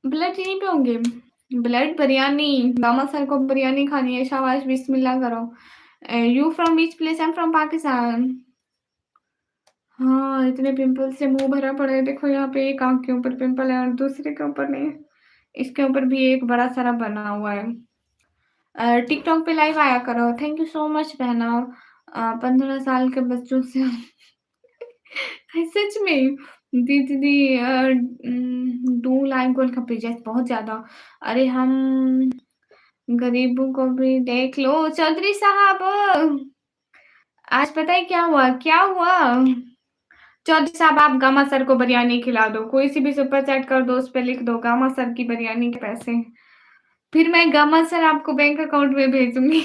ब्लड यहीं पे होंगे। ब्लड बिरयानी, गामा सर को बिरयानी खानी है, शाबाश बिस्मिल्लाह करो। You from which place? I am from Pakistan. हाँ, इतने पिंपल से मुँह भरा पड़ा है, देखो यहाँ पे एक आँख के ऊपर पिंपल है और दूसरे के ऊपर नहीं है। इसके ऊपर भी एक बड़ा सारा बना हुआ है। टिकटॉक पे लाइव आया करो। थैंक यू सो मच बहना। 15 साल के बच्चों से सच में दीदी डू लाइक गोलगप्पे जैसे बहुत ज़्यादा। अरे हम गरीबों को भी देख लो चौधरी साहब। आज पता है क्या हुआ? क्या हुआ? चौधरी साहब आप गामा सर को बिरयानी खिला दो। कोई सी भी सुपर चैट कर दो, उस पे लिख दो गामा सर की बिरयानी के पैसे। फिर मैं गामा सर आपको बैंक अकाउंट में भेजूँगी।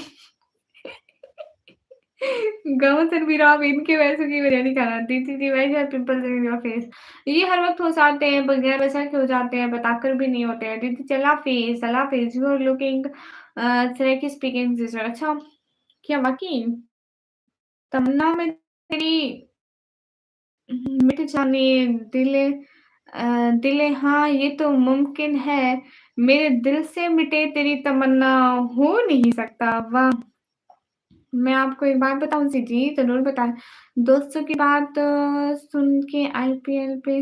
गामा सर फिर आप इनके पैसों की बिरयानी खाना। दीदी जी वैसे पिंपल्स इन योर फेस। ये हर वक़्त हो जाते हैं, बगैर वजह के हो जाते हैं, बताकर भी नहीं होते हैं। दीदी अल्लाह हाफ़िज़, you are looking Saraiki speaking sister. अच्छा, क्या वाक़ई? तमन्ना में तेरी मिट जाने दिले हाँ, ये तो मुमकिन है। मेरे दिल से मिटे तेरी तमन्ना हो नहीं सकता। वाह! मैं आपको एक बात बताऊँ जी, ज़रूर बताएँ। दोस्तों की बात सुन के आईपीएल पे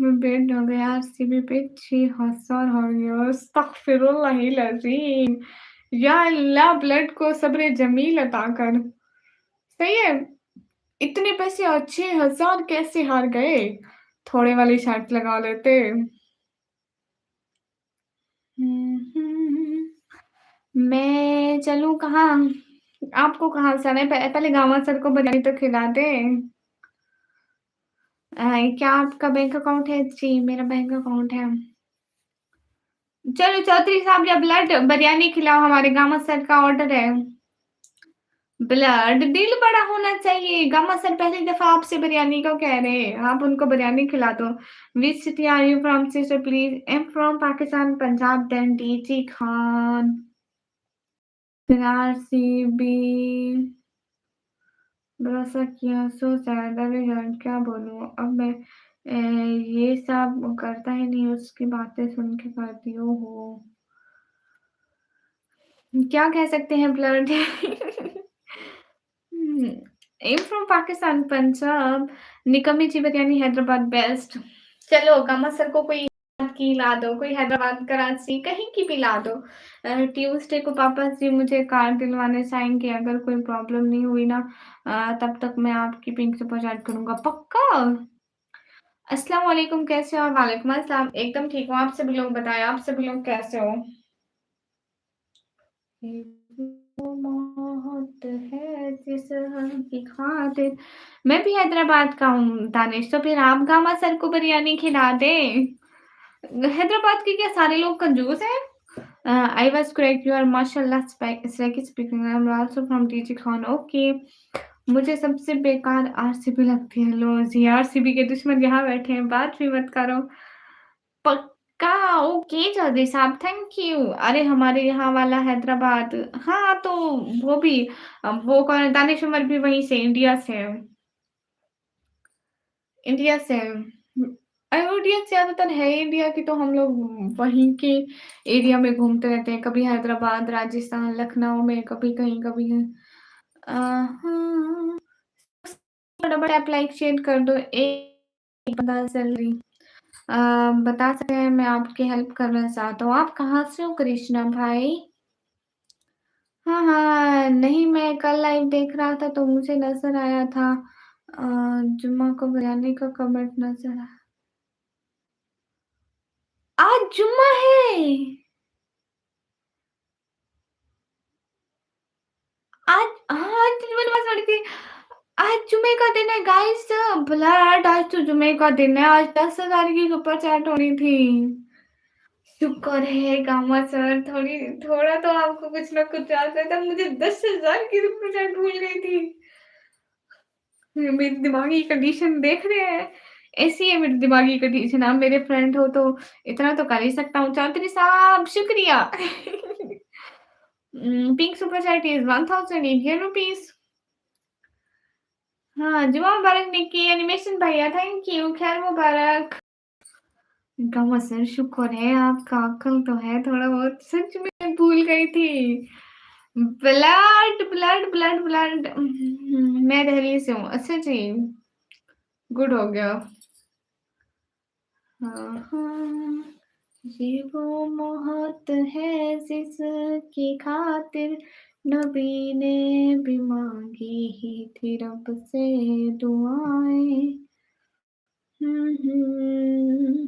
बेट हो गया, आरसीबी पे 6 हज़ार हो गया। अस्तगफिरुल्लाहिल अज़ीम। या अल्लाह ब्लड को सब्र जमील अता कर। सही है। इतने पैसे और 6,000 कैसे हार गए? थोड़े वाली शर्त लगा लेते। मैं चलूँ कहाँ? आपको कहाँ जाना है? पहले गामा सर को बिरयानी तो खिला दें। क्या आपका बैंक अकाउंट है? जी, मेरा बैंक अकाउंट है। चलो चौधरी साहब या ब्लड बिरयानी खिलाओ, हमारे गामा सर का ऑर्डर है। ब्लड दिल बड़ा होना चाहिए। गामा सर पहली दफ़ा आपसे बिरयानी को कह रहे हैं, आप उनको बिरयानी खिला दो। Which city are you from sister please? I am from Pakistan, Punjab, then DG Khan. फिर आरसीबी भरोसा किया, सो सैड अरे यार क्या बोलूँ अब मैं ये सब करता ही नहीं, उसकी बातें सुन के करती ओहो! क्या कह सकते हैं blood? Hmm, I am from Pakistan, Punjab, निकम्मी ची बिरयानी हैदराबाद बेस्ट। चलो गामा सर को कोई की ला दो, कोई हैदराबाद, कराची कहीं की भी ला दो। ट्यूसडे को पापा जी मुझे कार दिलवाने जाएँगे, अगर कोई प्रॉब्लम नहीं हुई ना तब तक मैं आपकी पिंक सुपर चैट करूँगा, पक्का? अस्सलाम वालेकुम कैसे हो आप? वालेकुम अस्सलाम एकदम ठीक हूँ, आप सभी लोग बताएँ आप सभी लोग कैसे हो? ये वो मौत है जिस की खातिर मैं भी हैदराबाद का हूँ दानिश, तो फिर आप गामा सर को बिरयानी खिला दें। हैदराबाद के क्या सारे लोग कंजूस हैं? I was correct, you are mashallah speaking. I'm also from TG Khan. Okay, मुझे सबसे बेकार आरसीबी लगती है। लो जी, आरसीबी के दुश्मन यहाँ बैठे हैं, बात भी मत करो। पक्का, ओके चौधरी साहब, थैंक यू। अरे हमारे यहाँ वाला हैदराबाद, हाँ तो वो भी वो कौन है? दानिश उमर भी वहीं से, इंडिया से है। इंडिया से है। ऑडियंस ज्यादातर है इंडिया की, तो हम लोग वहीं के एरिया में घूमते रहते हैं, कभी हैदराबाद, राजस्थान, लखनऊ में, कभी कहीं कभी कहीं। हाँ, फटाफट आप लाइक शेयर कर दो। एक बंदा सैलरी बता सकते हैं, मैं आपकी हेल्प करना चाहता हूँ। आप कहाँ से हो कृष्णा भाई? हाँ हाँ, नहीं मैं कल लाइव देख रहा था तो मुझे नजर आया था। जुम्मा को बिरयानी का कमेंट नजर आया। आज जुम्मा है। आज हाँ, आज मैंने बस पढ़ी थी। आज जुमे का दिन है गाइस। ब्लड, आज तो जुमे का दिन है। आज 10,000 की सुपर चैट होनी थी। शुक्र है गामा सर, थोड़ा तो आपको कुछ ना कुछ आता था। मुझे 10,000 की सुपर चैट भूल गई थी। मेरी दिमागी कंडीशन देख रहे हैं। ऐसी है मेरी दिमागी कंडीशन। आप मेरे फ्रेंड हो तो इतना तो कर ही सकता हूँ। चौधरी साहब शुक्रिया। Pink super chat is 1000 Indian rupees. हाँ, जुमा मुबारक निक्की, एनिमेशन भैया थैंक यू, खैर मुबारक। गम सर शुक्र है आपका अक्ल तो है थोड़ा बहुत, सच में भूल गई थी। ब्लड ब्लड ब्लड ब्लड, मैं दिल्ली से हूँ। अच्छा जी, गुड हो गया। हाँ हाँ, ये वो मोहब्बत है जिसकी खातिर नबी ने भी मांगी ही थी रब से दुआएं। हम्म।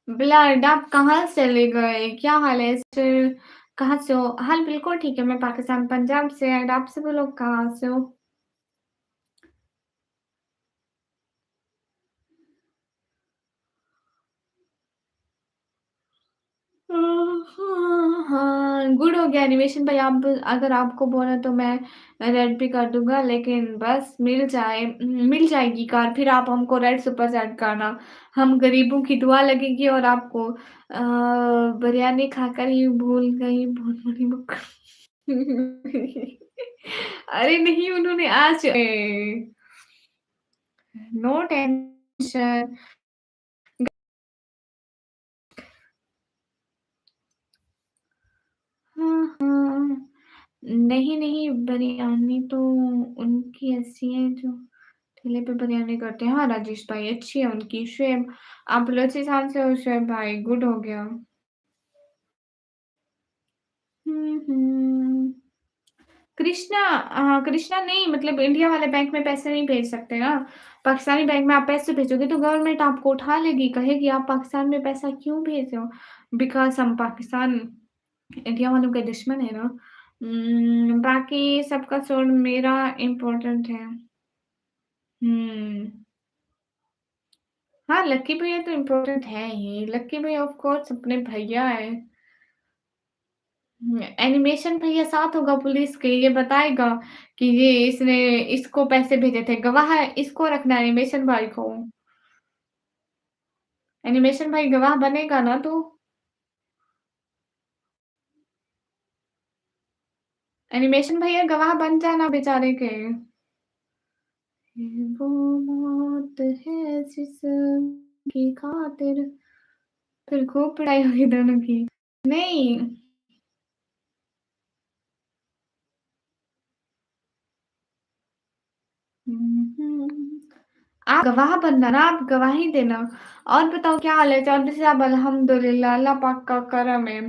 ब्लड, आप कहाँ चले गए? क्या हाल है सर? कहाँ से हो? हाल बिल्कुल ठीक है, मैं पाकिस्तान पंजाब से। एंड आप सभी लोग कहाँ से हो? हाँ हाँ, गुड हो गया एनिमेशन भाई। आप अगर आपको बोला तो मैं रेड भी कर दूंगा, लेकिन बस मिल जाएगी कार, फिर आप हमको रेड सुपर चैट करना। हम गरीबों की दुआ लगेगी और आपको बिरयानी खाकर ही भूल गई बहुत बड़ी मक्खन। अरे नहीं, उन्होंने आज नो टेंशन। हाँ हाँ, नहीं नहीं, बिरयानी तो उनकी ऐसी है जो ठेले पे बिरयानी करते हैं। हाँ राजेश भाई, अच्छी है उनकी। शुएब, आप बलोचिस्तान से हो शुएब भाई, गुड हो गया। हम्म। कृष्णा, हाँ कृष्णा नहीं, मतलब इंडिया वाले बैंक में पैसे नहीं भेज सकते ना। पाकिस्तानी बैंक में आप पैसे भेजोगे तो गवर्नमेंट आपको उठा लेगी, कहेगी आप पाकिस्तान में पैसा क्यों भेज रहे हो। बिकॉज हम पाकिस्तान इंडिया वालों के दुश्मन है ना। बाकी सबका छोड़, मेरा इम्पोर्टेंट है। हम्म। हाँ, लक्की भैया तो इम्पोर्टेंट है ही। लक्की भैया ऑफ कोर्स अपने भैया है। एनिमेशन भैया साथ होगा पुलिस के, ये बताएगा कि ये इसने इसको पैसे भेजे थे। गवाह है, इसको रखना एनिमेशन भाई को। एनिमेशन भाई गवाह बनेगा ना तू? एनिमेशन भैया गवाह बन जाना बेचारे के। ये वो मौत है जिसकी खातिर, फिर खूब पिटाई होगी दोनों की। नहीं, आप गवाह बनना ना, आप गवाही देना। और बताओ क्या हाल है चौधरी साहब? अल्हम्दुलिल्लाह, अल्लाह पाक का करम है।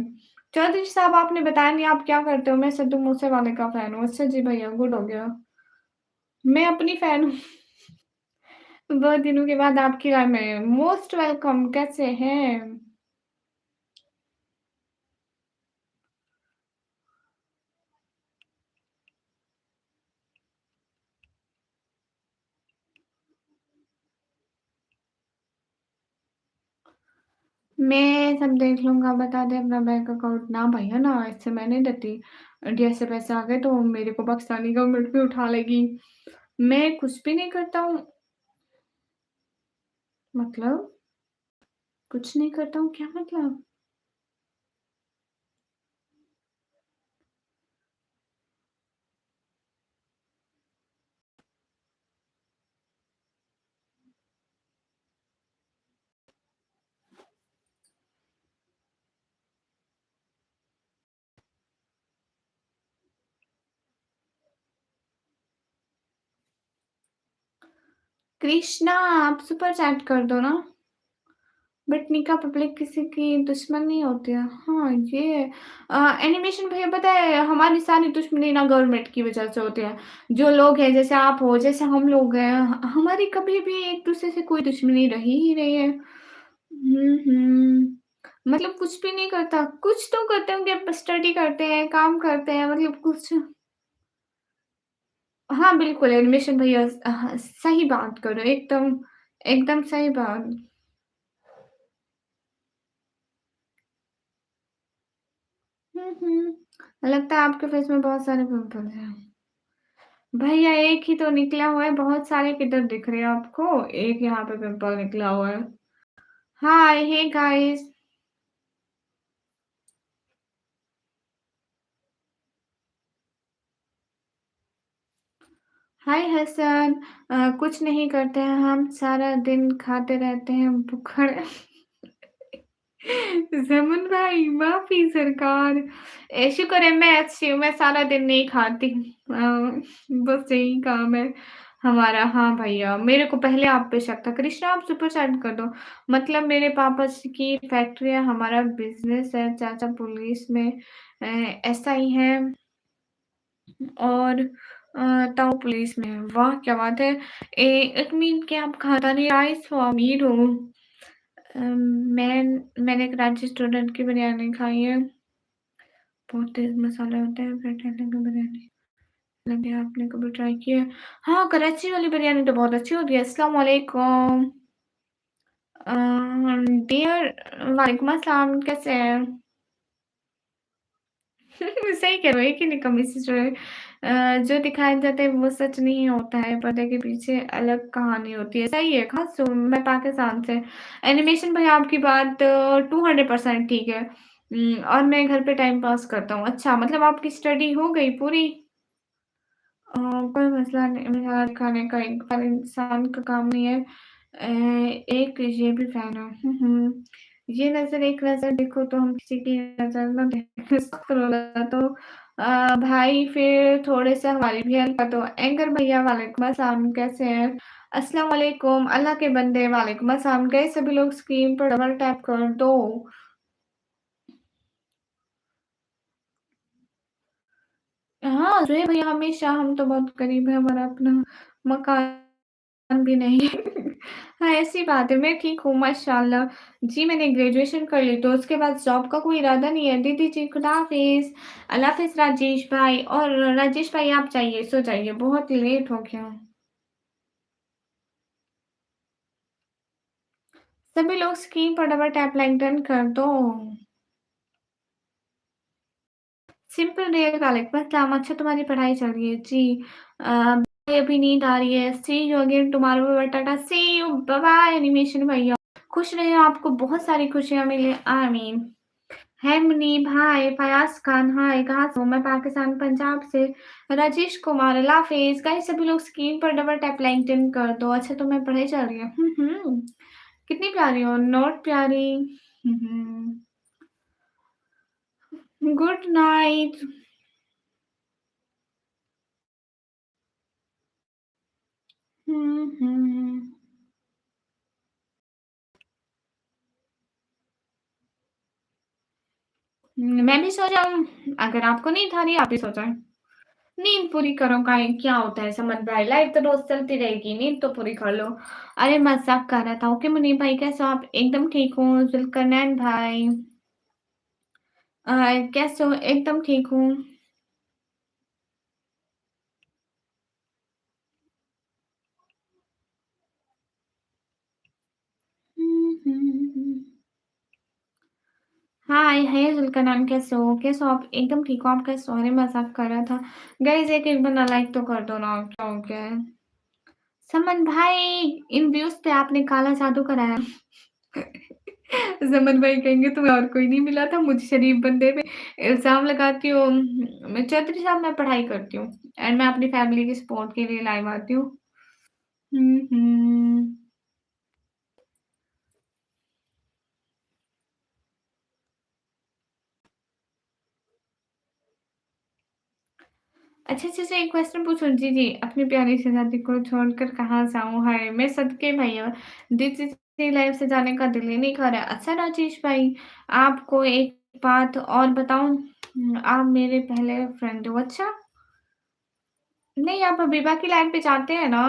चौधरी साहब आपने बताया नहीं आप क्या करते हो? मैं सिद्धू मूसे वाले का फैन हूँ। अच्छा जी भैया, गुड हो गया। मैं अपनी फैन हूँ। बहुत दिनों के बाद आपकी राय में मोस्ट वेलकम कैसे हैं? मैं सब देख लूँगा, बता दें अपना बैंक अकाउंट ना भैया ना, ऐसे मैं नहीं देती। इंडिया से पैसे आ गए तो मेरे को पाकिस्तानी गवर्नमेंट भी उठा लेगी। मैं कुछ भी नहीं करता हूँ मतलब? कुछ नहीं करता हूँ क्या मतलब? कृष्णा आप सुपर चैट कर दो ना। बट निका पब्लिक किसी की दुश्मन नहीं होती है। हाँ, ये एनिमेशन भैया पता है हमारी सारी दुश्मनी ना गवर्नमेंट की वज़ह से होती है। जो लोग हैं जैसे आप हो, जैसे हम लोग हैं, हमारी कभी भी एक-दूसरे से कोई दुश्मनी रही ही नहीं है। मतलब कुछ भी नहीं करता, कुछ तो करते होंगे, स्टडी करते हैं, काम करते हैं मतलब कुछ हाँ, बिल्कुल एनिमेशन भैया सही बात कर रहे हो एकदम, एकदम सही बात। लगता है आपके फेस में बहुत सारे पिंपल्स हैं। भैया एक ही तो निकला हुआ है, बहुत सारे किधर दिख रहे हैं आपको? एक यहाँ पे पिंपल निकला हुआ है। हाय, हे गाइस, हाय हसन। कुछ नहीं करते हैं हम, सारा दिन खाते रहते हैं बुखड़ ज़मन भाई, माफ़ी सरकार। शुक्र है मैं अच्छी हूँ, मैं सारा दिन नहीं खाती। बस यही काम है हमारा। हाँ भैया, मेरे को पहले आप पे शक था। कृष्णा आप सुपर चैट कर दो। मतलब मेरे पापा की फैक्ट्री है, हमारा बिज़नेस है, चाचा पुलिस में एसआई हैं और ताऊ पुलिस में है। वाह! क्या बात है। इट मीन कि आप खानदानी राइस हो, अमीर हो। अम, मैंने एक रांची स्टूडेंट की बिरयानी खाई है। बहुत तेज़ मसाले होते हैं रेड की बिरयानी। लगे आपने कभी ट्राई की है? हाँ, कराची वाली बिरयानी तो बहुत अच्छी होती है। अस्सलाम वालेकुम। अ, डियर वालेकुम अस्सलाम, कैसे हैं? सही कह रहे हो, एक ही निकम्मी सी जो है जो दिखाया जाता है वो सच नहीं होता है, पर्दे के पीछे अलग कहानी होती है। सही है, ख़ास मैं पाकिस्तान से। एनिमेशन भाई आपकी बात 200% ठीक है। और मैं घर पे टाइम पास करता हूँ। अच्छा मतलब आपकी स्टडी हो गई पूरी? कोई मसला नहीं, मेरा खाने का एक बार इंसान का काम नहीं है। एक ये भी फ़ैन है। ये नज़र एक नज़र देखो तो हम किसी की नज़र ना देखें अस्तगफिरुल्लाह तो भाई फिर थोड़े से हमारी भी हेल्प कर दो। एंकर भैया वालेकुम अस्सलाम कैसे हैं? अस्सलाम वालेकुम अल्लाह के बंदे वालेकुम अस्सलाम गए सभी लोग स्क्रीन पर डबल टैप कर दो। हाँ, जो है भैया हमेशा हम तो बहुत गरीब हैं, हमारा अपना मकान भी नहीं है। हाँ, ऐसी बात है, मैं ठीक हूँ माशाल्लाह। जी, मैंने ग्रेजुएशन कर ली तो उसके बाद जॉब का कोई इरादा नहीं है। दीदी जी खुदा हाफ़िज़। अल्लाह हाफ़िज़ राजेश भाई और राजेश भाई आप जाइए, सो जाइए, बहुत लेट हो गया। सभी लोग स्क्रीन पर डबल टैप लाइक डन कर दो। सिंपल रियल वालेकुम अस्सलाम अच्छा तुम्हारी पढ़ाई चल रही है? जी। भाई अभी नींद आ रही है। See you again tomorrow bye bye tata see you bye bye animation भैया। खुश रहिए आपको बहुत सारी खुशियाँ मिले आमीन। है मुनीब हाय, फयाज़ खान हाय, कहाँ से हो? मैं पाकिस्तान पंजाब से। राजेश कुमार अल्लाह हाफ़िज़। गाइस सभी लोग स्क्रीन पर डबल टैप लाइक डन कर दो। अच्छा तुम्हें पढ़ाई चल रही है? कितनी प्यारी हो, नॉट प्यारी। हुँ, हुँ। Good night. हुँ, हुँ। मैं भी सो जाऊँ? अगर आपको नींद आ रही है आप भी सो जाएँ। नींद पूरी करो काहे क्या होता है समझ भाई, लाइफ तो रोज़ चलती रहेगी, नींद तो पूरी कर लो। अरे मज़ाक कर रहा था। ओके मुनीब भाई कैसे हो आप? एकदम ठीक हूँ। ज़ुल्करनैन भाई अ, कैसे हो? एकदम ठीक हूँ। हुँ, हुँ, हुँ। हाय, हे ज़ुल्करनैन कैसे हो? कैसे हो आप? एकदम ठीक हो आप कैसे हो? अरे मज़ाक कर रहा था। गाइज़ एक-एक बंदा लाइक तो कर दो ना, क्या हो गया है? समन भाई इन व्यूज़ पे आपने काला जादू कराया। समन भाई कहेंगे तुम्हें और कोई नहीं मिला था, मुझ शरीफ बंदे पे इल्ज़ाम लगाती हो। मैं चौधरी साहब मैं पढ़ाई करती हूँ एंड मैं अपनी फैमिली के सपोर्ट के लिए लाइव आती हूँ। हुँ, हुँ। अच्छा, अच्छा, अच्छा एक क्वेश्चन पूछूँ? जी, जी। अपनी प्यारी शहज़ादी को छोड़कर कहाँ जाऊँ? हाय! मैं सदके भैया दिस लाइफ से जाने का दिल ही नहीं कर रहा। अच्छा राजेश भाई, आपको एक बात और बताऊँ? आप मेरे पहले फ्रेंड हो। अच्छा? नहीं, आप अबीबा की लाइफ़ पे जाते हैं ना?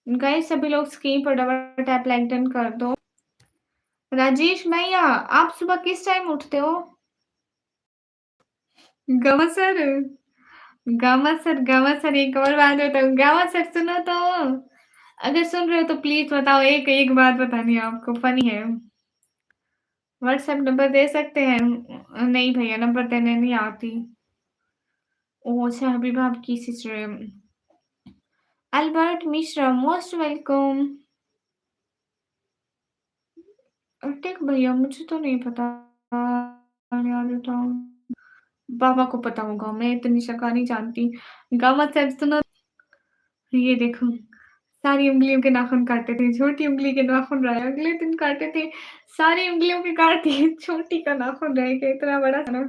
गाइस सभी लोग स्क्रीन पर डबल टैप लाइक डन कर दो। राजेश भैया, आप सुबह किस टाइम उठते हो? गवसर गवसर गवसर एक और बात बताऊँ गवसर सुनो तो। अगर सुन रहे हो तो प्लीज़ बताओ एक एक बात बतानी है आपको फ़नी है। व्हाट्सएप नंबर दे सकते हैं? नहीं भैया नंबर देने नहीं आती। ओह! अच्छा हबीबा आपकी सिस्टर है। Albert Mishra most welcome. Tech भैया मुझे तो नहीं पता यार बताओ। पापा को पता होगा, मैं इतनी शका नहीं जानती। गामा सेब सुनो ये देखो, सारी उँगलियों के नाख़ून काटे थे, छोटी उँगली के नाख़ून रहे, अगले दिन काटे थे, सारी उँगलियों के काट दिए, छोटी का नाख़ून रह गया, इतना बड़ा था ना।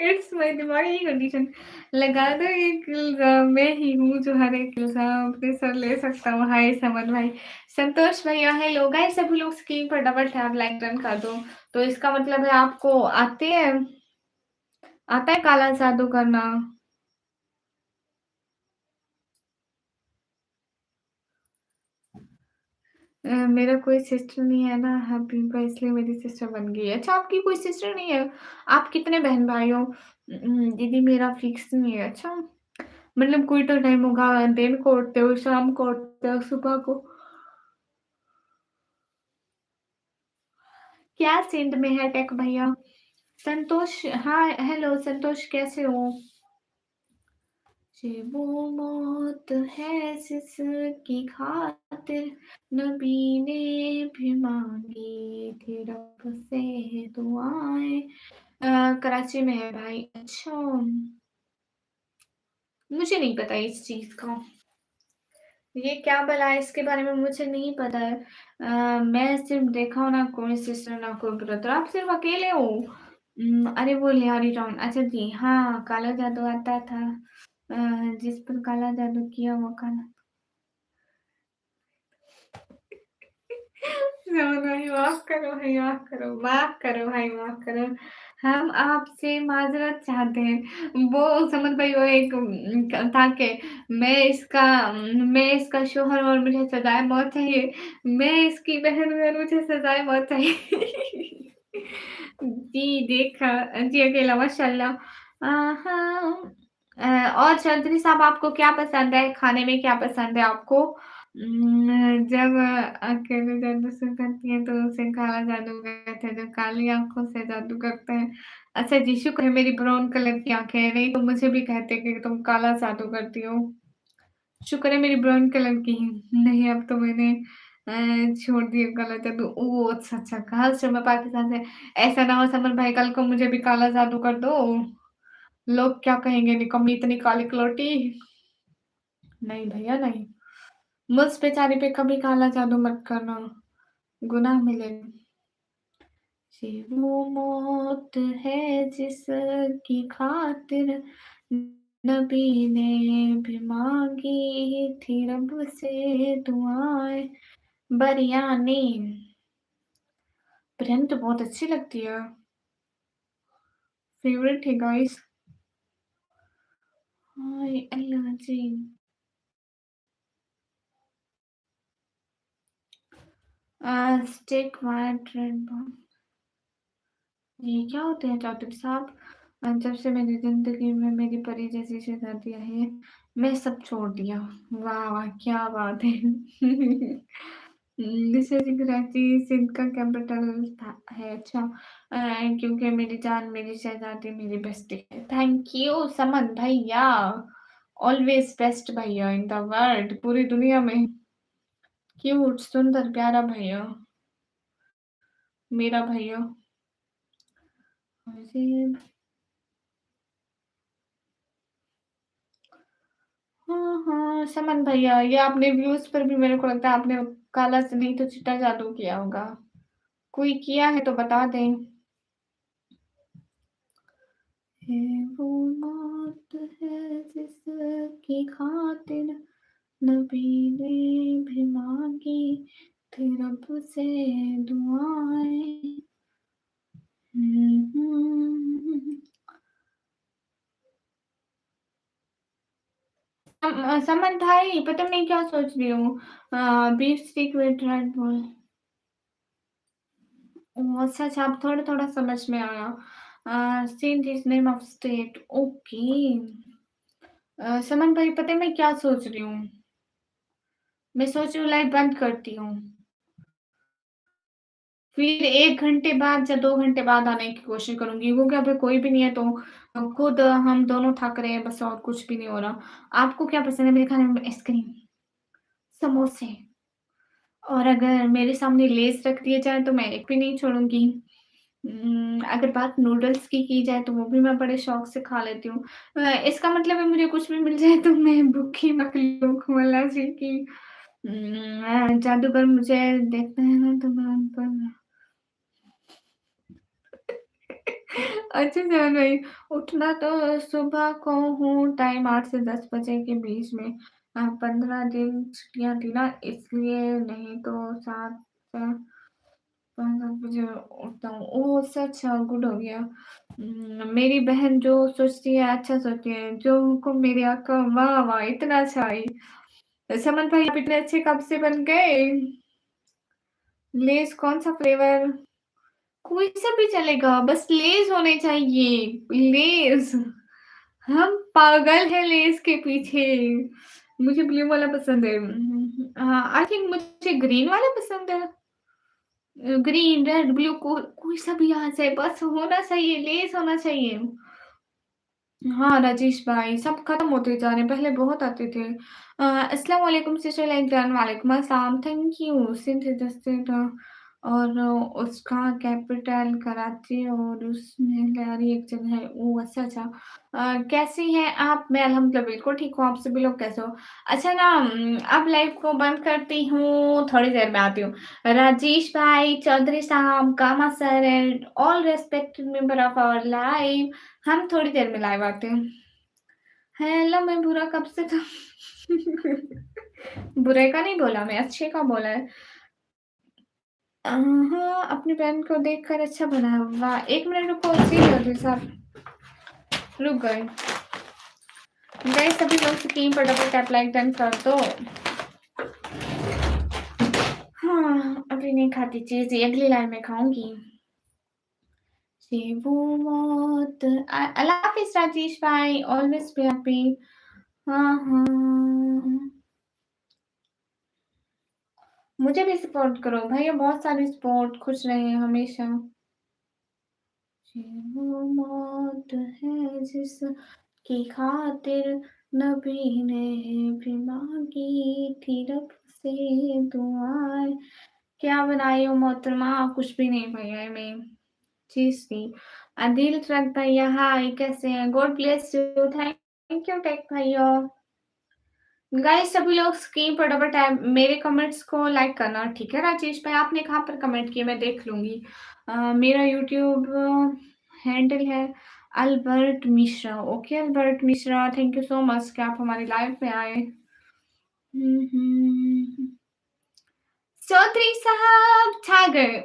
इट्स माय दिमागी कंडीशन। लगा दो एक इल्ज़ाम, मैं ही हूँ जो हर एक इल्ज़ाम अपने सर ले सकता हूँ। हाय समन भाई, संतोष भैया हेलो गाइस सभी लोग स्क्रीन पर डबल टैप लाइक डन कर दो। तो इसका मतलब है आपको आता है काला जादू करना? मेरा कोई सिस्टर नहीं है ना हबीबा इसलिए मेरी सिस्टर बन गई है। अच्छा आपकी कोई सिस्टर नहीं है? आप कितने बहन-भाई हो? दीदी मेरा फिक्स नहीं है। अच्छा, मतलब कोई तो टाइम होगा दिन को उठते हो, शाम को उठते हो, सुबह को क्या सेंध में है टेक भैया? संतोष हाँ, हेलो संतोष कैसे हो? ये वो मौत है जिसकी खातिर नबी ने भी माँगी थी रब से दुआएँ। कराची में है भाई। अच्छा, मुझे नहीं पता इस चीज़ का। ये क्या भला है इसके बारे में मुझे नहीं पता है। मैं सिर्फ़ देखा हूँ ना कोई सिस्टर ना कोई ब्रदर। आप सिर्फ़ अकेले हो? अरे वो लियारी टाउन अच्छा जी, हाँ, काला जादू आता था। जिस पर काला जादू किया वो काला समझ भाई माफ़ करो भाई, माफ़ करो, माफ़ करो भाई, माफ़ करो। हम आपसे माज़रत चाहते हैं। वो समझ भाई वो एक था कि मैं इसका शौहर और मुझे सज़ाए मौत चाहिए। मैं इसकी बहन हूँ और मुझे सज़ाए मौत चाहिए। जी, देखा जी, अकेला माशाल्लाह। हाँ। और चौधरी साहब आपको क्या पसंद है? खाने में क्या पसंद है आपको? जब अकेले जादू करती हैं तो उसे काला जादू कहते हैं, जब काली आँखों से जादू करते हैं। अच्छा जी, शुक्र है मेरी ब्राउन कलर की आँखें हैं, नहीं तो मुझे भी कहते कि तुम काला जादू करती हो। शुक्र है मेरी ब्राउन कलर की हैं, नहीं अब तो मैंने छोड़ दिया काला जादू। ओह! अच्छा, अच्छा, कहाँ से मैं पाकिस्तान से ऐसा ना हो समर भाई कल को मुझे भी काला जादू कर दो, लोग क्या कहेंगे निकम्मी इतनी काली कलौटी। नहीं भैया नहीं, मुझ बेचारी पे कभी काला जादू मत करना, गुनाह मिलेगा। ये वो मौत है जिसकी खातिर नबी ने भी मांगी थी रब से दुआएं। बरियानी बिरयानी तो बहुत अच्छी लगती है, फेवरेट है गाइस। हाय अल्लाह जी। स्टेक व्हाइट रेड, ये क्या होते हैं चौधरी साहब? जब से मेरी ज़िंदगी में मेरी परी जैसी शहज़ादी आई है, मैं सब छोड़ दिया। वाह, वाह! क्या बात है। दिस इज़ कराची, सिंध का कैपिटल था है, अच्छा। क्योंकि मेरी जान, मेरी शहज़ादी, मेरी बेस्टी है। थैंक यू समन भैया, ऑलवेज़ बेस्ट भैया इन द वर्ल्ड, पूरी दुनिया में। क्यूट, सुंदर, प्यारा भैया, मेरा भैया। अजीब। हाँ, हाँ, समन भैया, ये आपने व्यूज़ पर भी मेरे को लगता है आपने काला से नहीं तो चिट्टा जादू किया होगा। कोई किया है तो बता दें। है वो मौत है जिसकी खातिर नबी ने भी मांगी थी रब से दुआएं। हम्म। समन भाई, पता नहीं क्या सोच रही हूँ। Beef stick with Red Bull. Oh! अच्छा, अच्छा, अब थोड़ा-थोड़ा समझ में आया। Saint is name of state, okay. Saman भाई, पता है मैं क्या सोच रही हूँ? मैं सोच रही हूँ लाइट बंद करती हूँ। फिर 1 घंटे बाद या 2 घंटे बाद आने की कोशिश करूँगी, क्योंकि अभी कोई भी नहीं है तो खुद हम दोनों थक रहे हैं बस, और कुछ भी नहीं हो रहा। आपको क्या पसंद है मेरे खाने में? आइसक्रीम, समोसे, और अगर मेरे सामने लेज़ रख दिए जाएँ तो मैं एक भी नहीं छोड़ूँगी। अगर बात नूडल्स की जाए तो वो भी मैं बड़े शौक से खा लेती हूँ। इसका मतलब है मुझे कुछ भी मिल जाए तो मैं भूखी मखलूक हूँ, अल्लाह जी की। जादूगर मुझे देखते हैं ना तो मैं उन पर अच्छा जान भाई, उठना तो सुबह को हूँ, टाइम 8 से 10 बजे के बीच में। 15 दिन छुट्टियाँ थी ना, इसलिए, नहीं तो 7 से 5-7 बजे उठता हूँ। ओह! अच्छा, अच्छा, गुड हो गया। मेरी बहन जो सोचती है अच्छा सोचती है, जो हुक्म मेरे आका, वाह, वाह! इतना अच्छा है। समन भाई, आप इतने अच्छे कब से बन गए? लेज़ कौन-सा फ्लेवर? कोई सा भी चलेगा, बस लेज़ होने चाहिए, लेज़। हम पागल हैं लेज़ के पीछे। मुझे ब्लू वाला पसंद है। हाँ, आई थिंक मुझे ग्रीन वाला पसंद है। ग्रीन, रेड, ब्लू, कोई सा भी आ जाए, बस होना चाहिए, लेज़ होना चाहिए। हाँ, राजेश भाई, सब खत्म होते जा रहे हैं, पहले बहुत आते थे। अस्सलाम वालेकुम सिस्टर लाइक, वालेकुम अस्सलाम, थैंक यू। सिंध इंडस्ट्री था, और उसका कैपिटल कराची, और उसमें लहरी एक जगह है। ओह! अच्छा, अच्छा। कैसी हैं आप? मैं अल्हम्दुलिल्लाह बिल्कुल ठीक हूँ, आप सभी लोग कैसे हो? अच्छा ना, अब लाइव को बंद करती हूँ, थोड़ी देर में आती हूँ। राजेश भाई, चौधरी साहब, Kama sir and all respected member of our live, हम थोड़ी देर में लाइव आते हैं। हेलो, मैं बुरा कब से था? बुरे का नहीं बोला मैं, अच्छे का बोला है। हाँ, अपनी बहन को देखकर अच्छा बना। वाह! 1 मिनट रुको, चौधरी साहब, रुक गए। गाइस, सभी लोग स्क्रीन पर डबल टैप लाइक डन कर दो। हाँ, अभी नहीं खाती चीज़, ये अगली लाइव में खाऊँगी। से वो मौत, अल्लाह हाफ़िज़ राजेश भाई, ऑलवेज़ बी हैप्पी। हाँ, हाँ। मुझे भी सपोर्ट करो भैया, बहुत सारी सपोर्ट, खुश रहें हमेशा। ये वो मौत है जिसकी खातिर नबी ने भी मांगी थी रब से दुआएं। क्या बनाई हो मोहतरमा? कुछ भी नहीं भैया, मैं चीज थी। दिल ट्रक भैया, हाय, कैसे हैं? God bless you, thank you Tech भैया। गाइस, सभी लोग स्क्रीन पर डबल टैप मेरे कमेंट्स को लाइक करना, ठीक है? राजेश भाई, आपने कहाँ पर कमेंट किए मैं देख लूंगी। मेरा यूट्यूब हैंडल है Albert Mishra. Okay Albert Mishra, thank you so much कि आप हमारी लाइव में आए। हम्म। चौधरी साहब छा गए।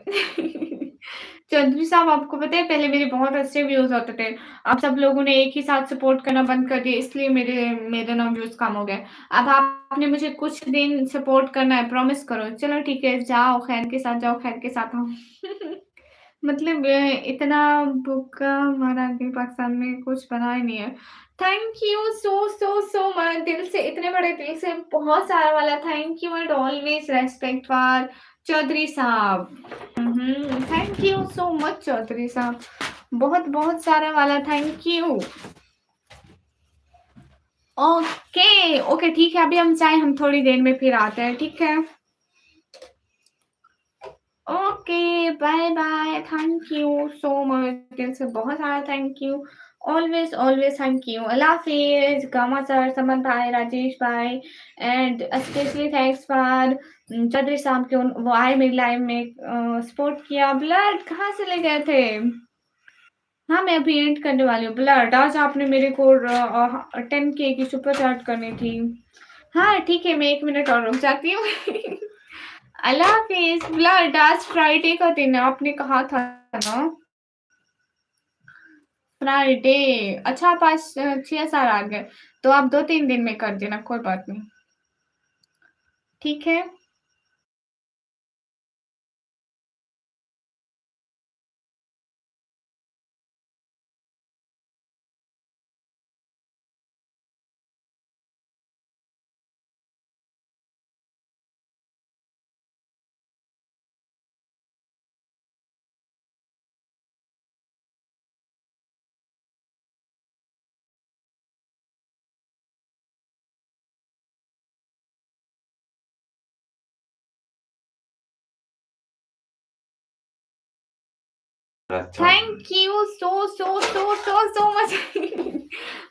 चौधरी साहब आपको पता है पहले मेरे बहुत अच्छे व्यूज़ होते थे। अब सब लोगों ने एक ही साथ सपोर्ट करना बंद कर दिया इसलिए मेरे मेरे ना व्यूज़ कम हो गए। अब आपने मुझे कुछ दिन सपोर्ट करना है, प्रॉमिस करो। चलो ठीक है, जाओ खैर के साथ जाओ, खैर के साथ आओ। मतलब इतना भूखा मारा कि पाकिस्तान में कुछ बना ही नहीं है। थैंक यू सो मच दिल से, इतने बड़े दिल से बहुत सारा वाला thank you and always respect for Chaudhary साहब। Thank you so much Chaudhary साहब। बहुत सारा वाला थैंक यू। ओके, ओके ठीक है, अभी हम चाहे हम थोड़ी देर में फिर आते हैं, ठीक है? Okay, bye bye, thank you so much दिल से बहुत सारा thank you. Always thank you. अल्लाह हाफ़िज़, गामा सर, समन भाई, राजेश भाई and specially thanks for Chaudhary साहब के वो आए मेरी लाइव में सपोर्ट किया। ब्लड कहाँ चले गए थे? हाँ, मैं अभी एंड करने वाली हूँ। ब्लड आज आपने मेरे को 10 के की सुपर चैट करनी थी। हाँ, ठीक है, मैं 1 मिनट और रुक जाती हूँ। अल्लाह हाफ़िज़। ब्लड आज फ्राइडे का दिन है, आपने कहा था ना? फ्राइडे। अच्छा आप आज 6 साल आ गए, तो आप 2-3 दिन में कर देना, कोई बात नहीं। ठीक है? Thank you so much.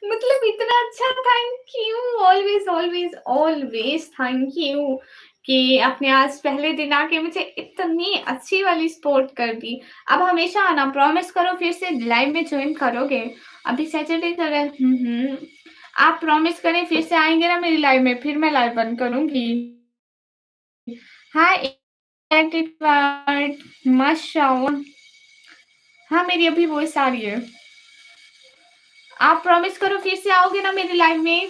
मतलब इतना अच्छा thank you. Always thank you कि आपने आज पहले दिन आके मुझे इतनी अच्छी वाली सपोर्ट कर दी। अब हमेशा आना, प्रॉमिस करो फिर से लाइव में जॉइन करोगे। अभी सैटरडे का आप प्रॉमिस करें फिर से आएँगे ना मेरी लाइव में, फिर मैं लाइव बंद करूँगी। हाय एडिट माशाअल्लाह। हाँ, मेरी अभी वॉइस आ रही है। आप प्रॉमिस करो फिर से आओगे ना मेरी लाइव में?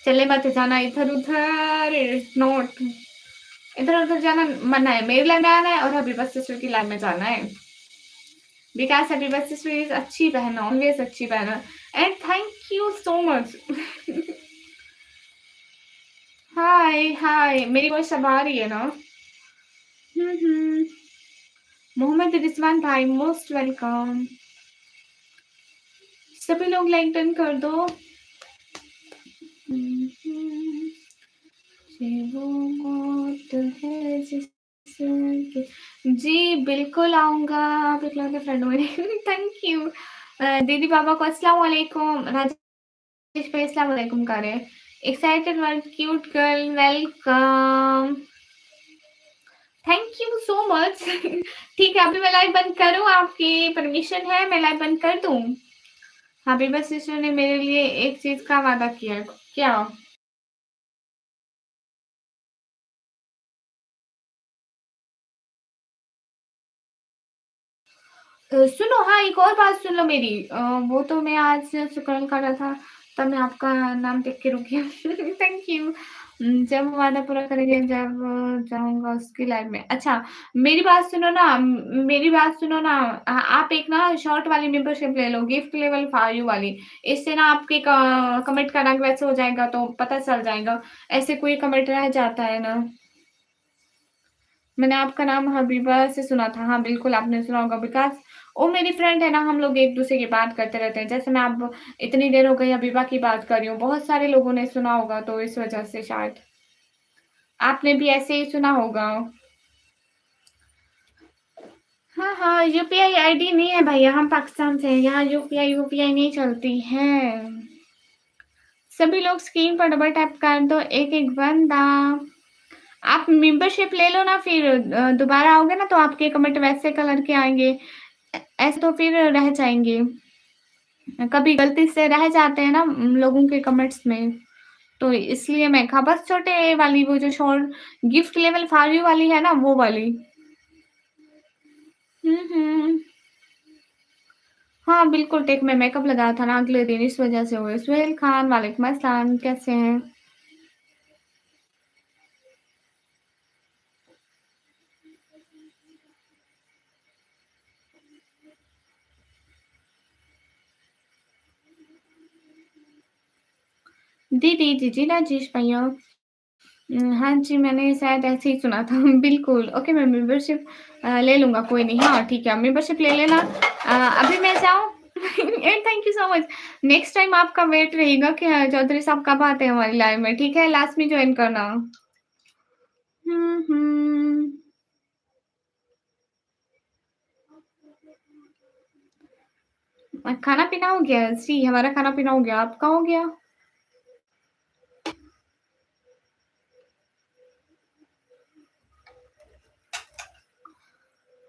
चले मत जाना इधर-उधर, नोट इधर-उधर जाना मना है। मेरी लाइव में आना है और हबीबा सिस्टर की लाइव में जाना है। बिकॉज़ हबीबा सिस्टर इज़ अच्छी बहन, ऑलवेज़ अच्छी बहन है and thank you so much. Hi, मेरी वॉइस अब आ रही है ना? हुँ। मोहम्मद रिज़वान भाई मोस्ट वेलकम। सभी लोग लाइक डन कर दो। हुँ, हुँ। ये वो मौत है जिसके जी, बिल्कुल आऊँगा, आप इकलौते फ्रेंड हो मेरे। Thank you. दीदी पापा को अस्सलाम वालेकुम, राजेश भाई अस्सलाम वालेकुम कह रहे हैं। Excited one cute girl welcome. Thank you so much. ठीक है, अभी मैं लाइव बंद करूँ? आपकी परमिशन है मैं लाइव बंद कर दूँ? हबीबा सिस्टर ने मेरे लिए एक चीज़ का वादा किया है। क्या? सुनो हाँ, एक और बात सुन लो मेरी। वो तो मैं आज स्क्रॉल कर रहा था, तब मैं आपका नाम देख के रुक गया। Thank you. जब वादा पूरा करेंगे, जब जाऊँगा उसकी लाइफ में। अच्छा, मेरी बात सुनो ना। आप एक ना शॉर्ट वाली मेंबरशिप ले लो, गिफ्ट लेवल फायू वाली। इससे ना आपके क कमेंट का रंग वैसे हो जाएगा, तो पता चल जाएगा। ऐसे कोई कमेंट रह जाता है ना। मैंने आपका नाम हबीबा से सुना था। हाँ, बिल्कुल आपने सुना होगा बिकॉज़ वो मेरी फ्रेंड है ना, हम लोग एक-दूसरे की बात करते रहते हैं। जैसे मैं अब इतनी देर हो गई हबीबा की बात कर रही हूँ, बहुत सारे लोगों ने सुना होगा तो इस वज़ह से शायद आपने भी ऐसे ही सुना होगा। हाँ, यूपीआई आईडी नहीं है भैया, हम पाकिस्तान से हैं, यहाँ यूपीआई नहीं चलती है। सभी लोग स्क्रीन पर डबल टैप कर दो, एक-एक बंदा। आप मेंबरशिप ले लो ना फिर दोबारा आओगे ना तो आपके कमेंट वैसे कलर के आएँगे। ऐसे तो फिर रह जाएँगे। कभी गलती से रह जाते हैं ना लोगों के कमेंट्स में, तो इसलिए मैं कहा बस छोटे वाली वो जो शॉर्ट गिफ्ट लेवल फालतू वाली है ना वो वाली। हुँ, हुँ। हाँ, बिल्कुल टेक में मेकअप लगाया था ना अगले दिन इस वज़ह से हुए। सुहेल खान, वालेकुम अस्सलाम, कैसे हैं? दीदी, जीजी, राजेश भैया। हाँ जी, मैंने शायद ऐसे ही सुना था। बिल्कुल, ओके मैं मेंबरशिप ले लूँगा, कोई नहीं। हाँ, ठीक है, मेंबरशिप ले लेना। अभी मैं जाऊँ? And thank you so much. Next time आपका वेट रहेगा कि चौधरी साहब कब आते हैं हमारी लाइव में, ठीक है? लास्ट में जॉइन करना। हुँ, हुँ। खाना-पीना हो गया? जी, हमारा खाना-पीना हो गया, आपका हो गया?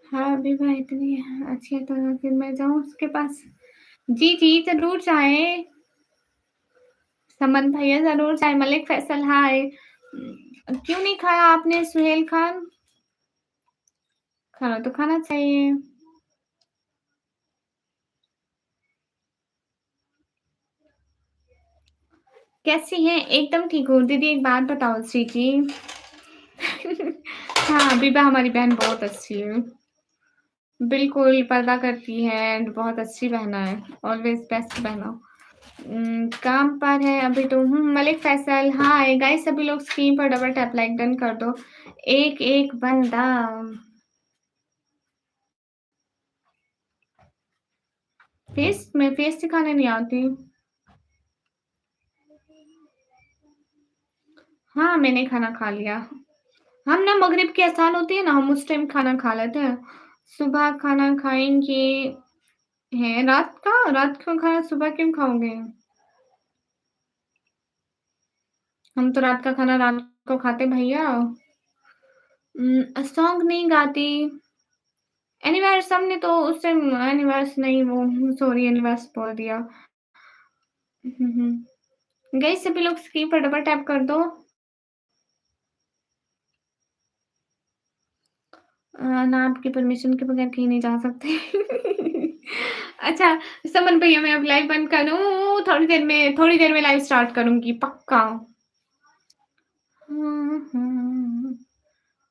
हाँ, विभा इतनी अच्छी है तो फिर मैं जाऊँ उसके पास? जी, जी, ज़रूर जाएँ। समन भैया ज़रूर जाएँ, मलिक फैसल हाय। क्यों नहीं खाया आपने सुहेल खान? खाना तो खाना चाहिए। कैसी हैं? एकदम ठीक हूँ। दीदी एक बात बताओ श्री जी। हाँ, विभा हमारी बहन बहुत अच्छी है। बिल्कुल पर्दा करती है एंड बहुत अच्छी बहना है। ऑलवेज़ बेस्ट बहना। काम पर है अभी तो मलिक फैसल हाय गाइस सभी लोग स्क्रीन पर डबल टैप लाइक डन कर दो। एक-एक बंदा। फेस दिखाने नहीं आती। हाँ, मैंने खाना खा लिया। हम ना मगरिब की अज़ान होती है ना, हम उस टाइम खाना खा लेते हैं। सुबह खाना खाएँगे हैं रात का? रात का खाना सुबह क्यों खाओगे? हम तो रात का खाना रात को खाते भैया। सॉन्ग नहीं गाती। एनिवर्स हमने तो उस टाइम एनिवर्स नहीं वो सॉरी एनिवर्स बोल दिया। गाइस सभी लोग स्क्रीन पर डबल टैप कर दो। ना आपकी परमिशन के बगैर कहीं नहीं जा सकते। अच्छा, समन भैया मैं अब लाइव बंद करूँ? थोड़ी देर में लाइव स्टार्ट करूँगी पक्का। हुँ, हुँ।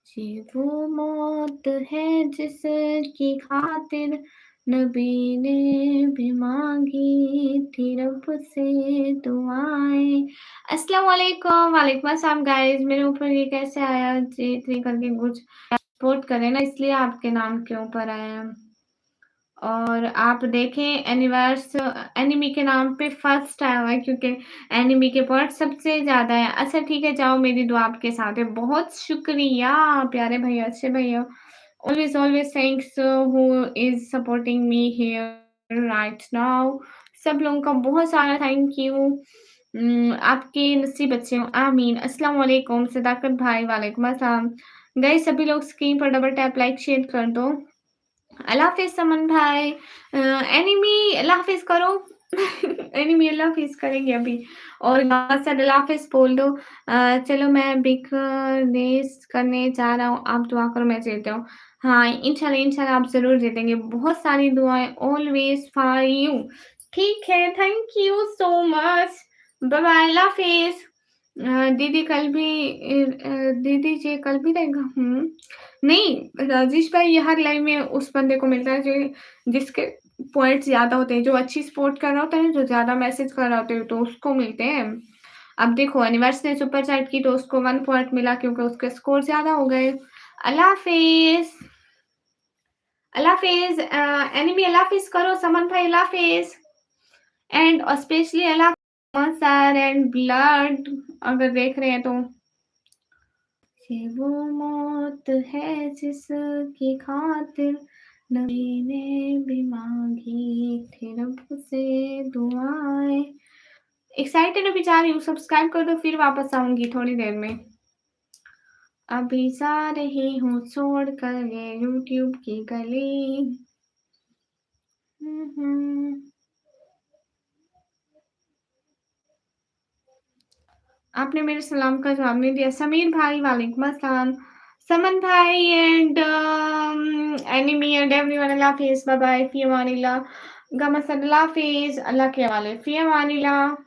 ये वो मौत है जिसकी खातिर नबी ने भी मांगी थी रब से दुआएं। अस्सलाम वालेकुम वालेकुम अस्सलाम गाइस मेरे ऊपर ये कैसे आया जी थ्री करके कुछ सपोर्ट करें ना इसलिए आपके नाम के ऊपर आया और आप देखें एनिवर्स एनिमी के नाम पे फर्स्ट आया हुआ है क्योंकि एनिमी के पॉइंट सबसे ज़्यादा है। अच्छा ठीक है जाओ मेरी दुआ आपके साथ है। बहुत शुक्रिया प्यारे भैया, अच्छे भैया। Always always thanks who is supporting me here right now. सब लोगों का बहुत सारा थैंक यू। आपके नसीब अच्छे हों, आमीन। अस्सलाम वालेकुम सदाकत भाई, वालेकुम अस्सलाम। गाइस सभी लोग स्क्रीन पर डबल टैप लाइक शेयर कर दो। अल्लाह हाफ़िज़ समन भाई। एनिमी अल्लाह हाफ़िज़ करो। एनिमी अल्लाह हाफ़िज़ करेंगे अभी और यहाँ से अल्लाह हाफ़िज़ बोल दो। चलो मैं बिज़नेस करने जा रहा हूँ, आप दुआ करो मैं जीत जाऊँ। हाँ, इंशाल्लाह इंशाल्लाह आप ज़रूर जीतेंगे। बहुत सारी दुआएँ ऑलवेज़ फॉर यू। ठीक है, thank you so much. Bye bye, अल्लाह हाफ़िज़। दीदी कल भी दीदी जी कल भी रहेगा? नहीं, राजेश भाई ये हर लाइव में उस बंदे को मिलता है जो जिसके पॉइंट्स ज़्यादा होते हैं, जो अच्छी सपोर्ट कर रहा होता है, जो ज़्यादा मैसेज कर रहा होता है, तो उसको मिलते हैं। अब देखो एनिवर्स ने सुपर चैट की तो उसको 1 पॉइंट मिला क्योंकि उसके स्कोर ज़्यादा हो गए। अल्लाह हाफ़िज़, अल्लाह हाफ़िज़ एनिमी अल्लाह हाफ़िज़ करो, समन भाई अल्लाह हाफ़िज़ and specially Allah sir and blood अगर देख रहे हैं तो। ये वो मौत है जिसकी खातिर नबी ने भी मांगी थी रब से दुआएं। एक्साइटेड अभी जा रही हूँ सब्सक्राइब कर दो फिर वापस आऊंगी थोड़ी देर में। अभी जा रही हूँ छोड़ कर ये यूट्यूब की गली। हम्म। आपने मेरे सलाम का जवाब नहीं दिया। समीर भाई वालेकुम अस्सलाम। समन भाई एंड एनिमी एंड एवरीवन अल्लाह हाफिज़, बाय बाय, फ़ी अमानिल्लाह, गम अल्लाह हाफिज़, अल्लाह के हवाले, फ़ी अमानिल्लाह।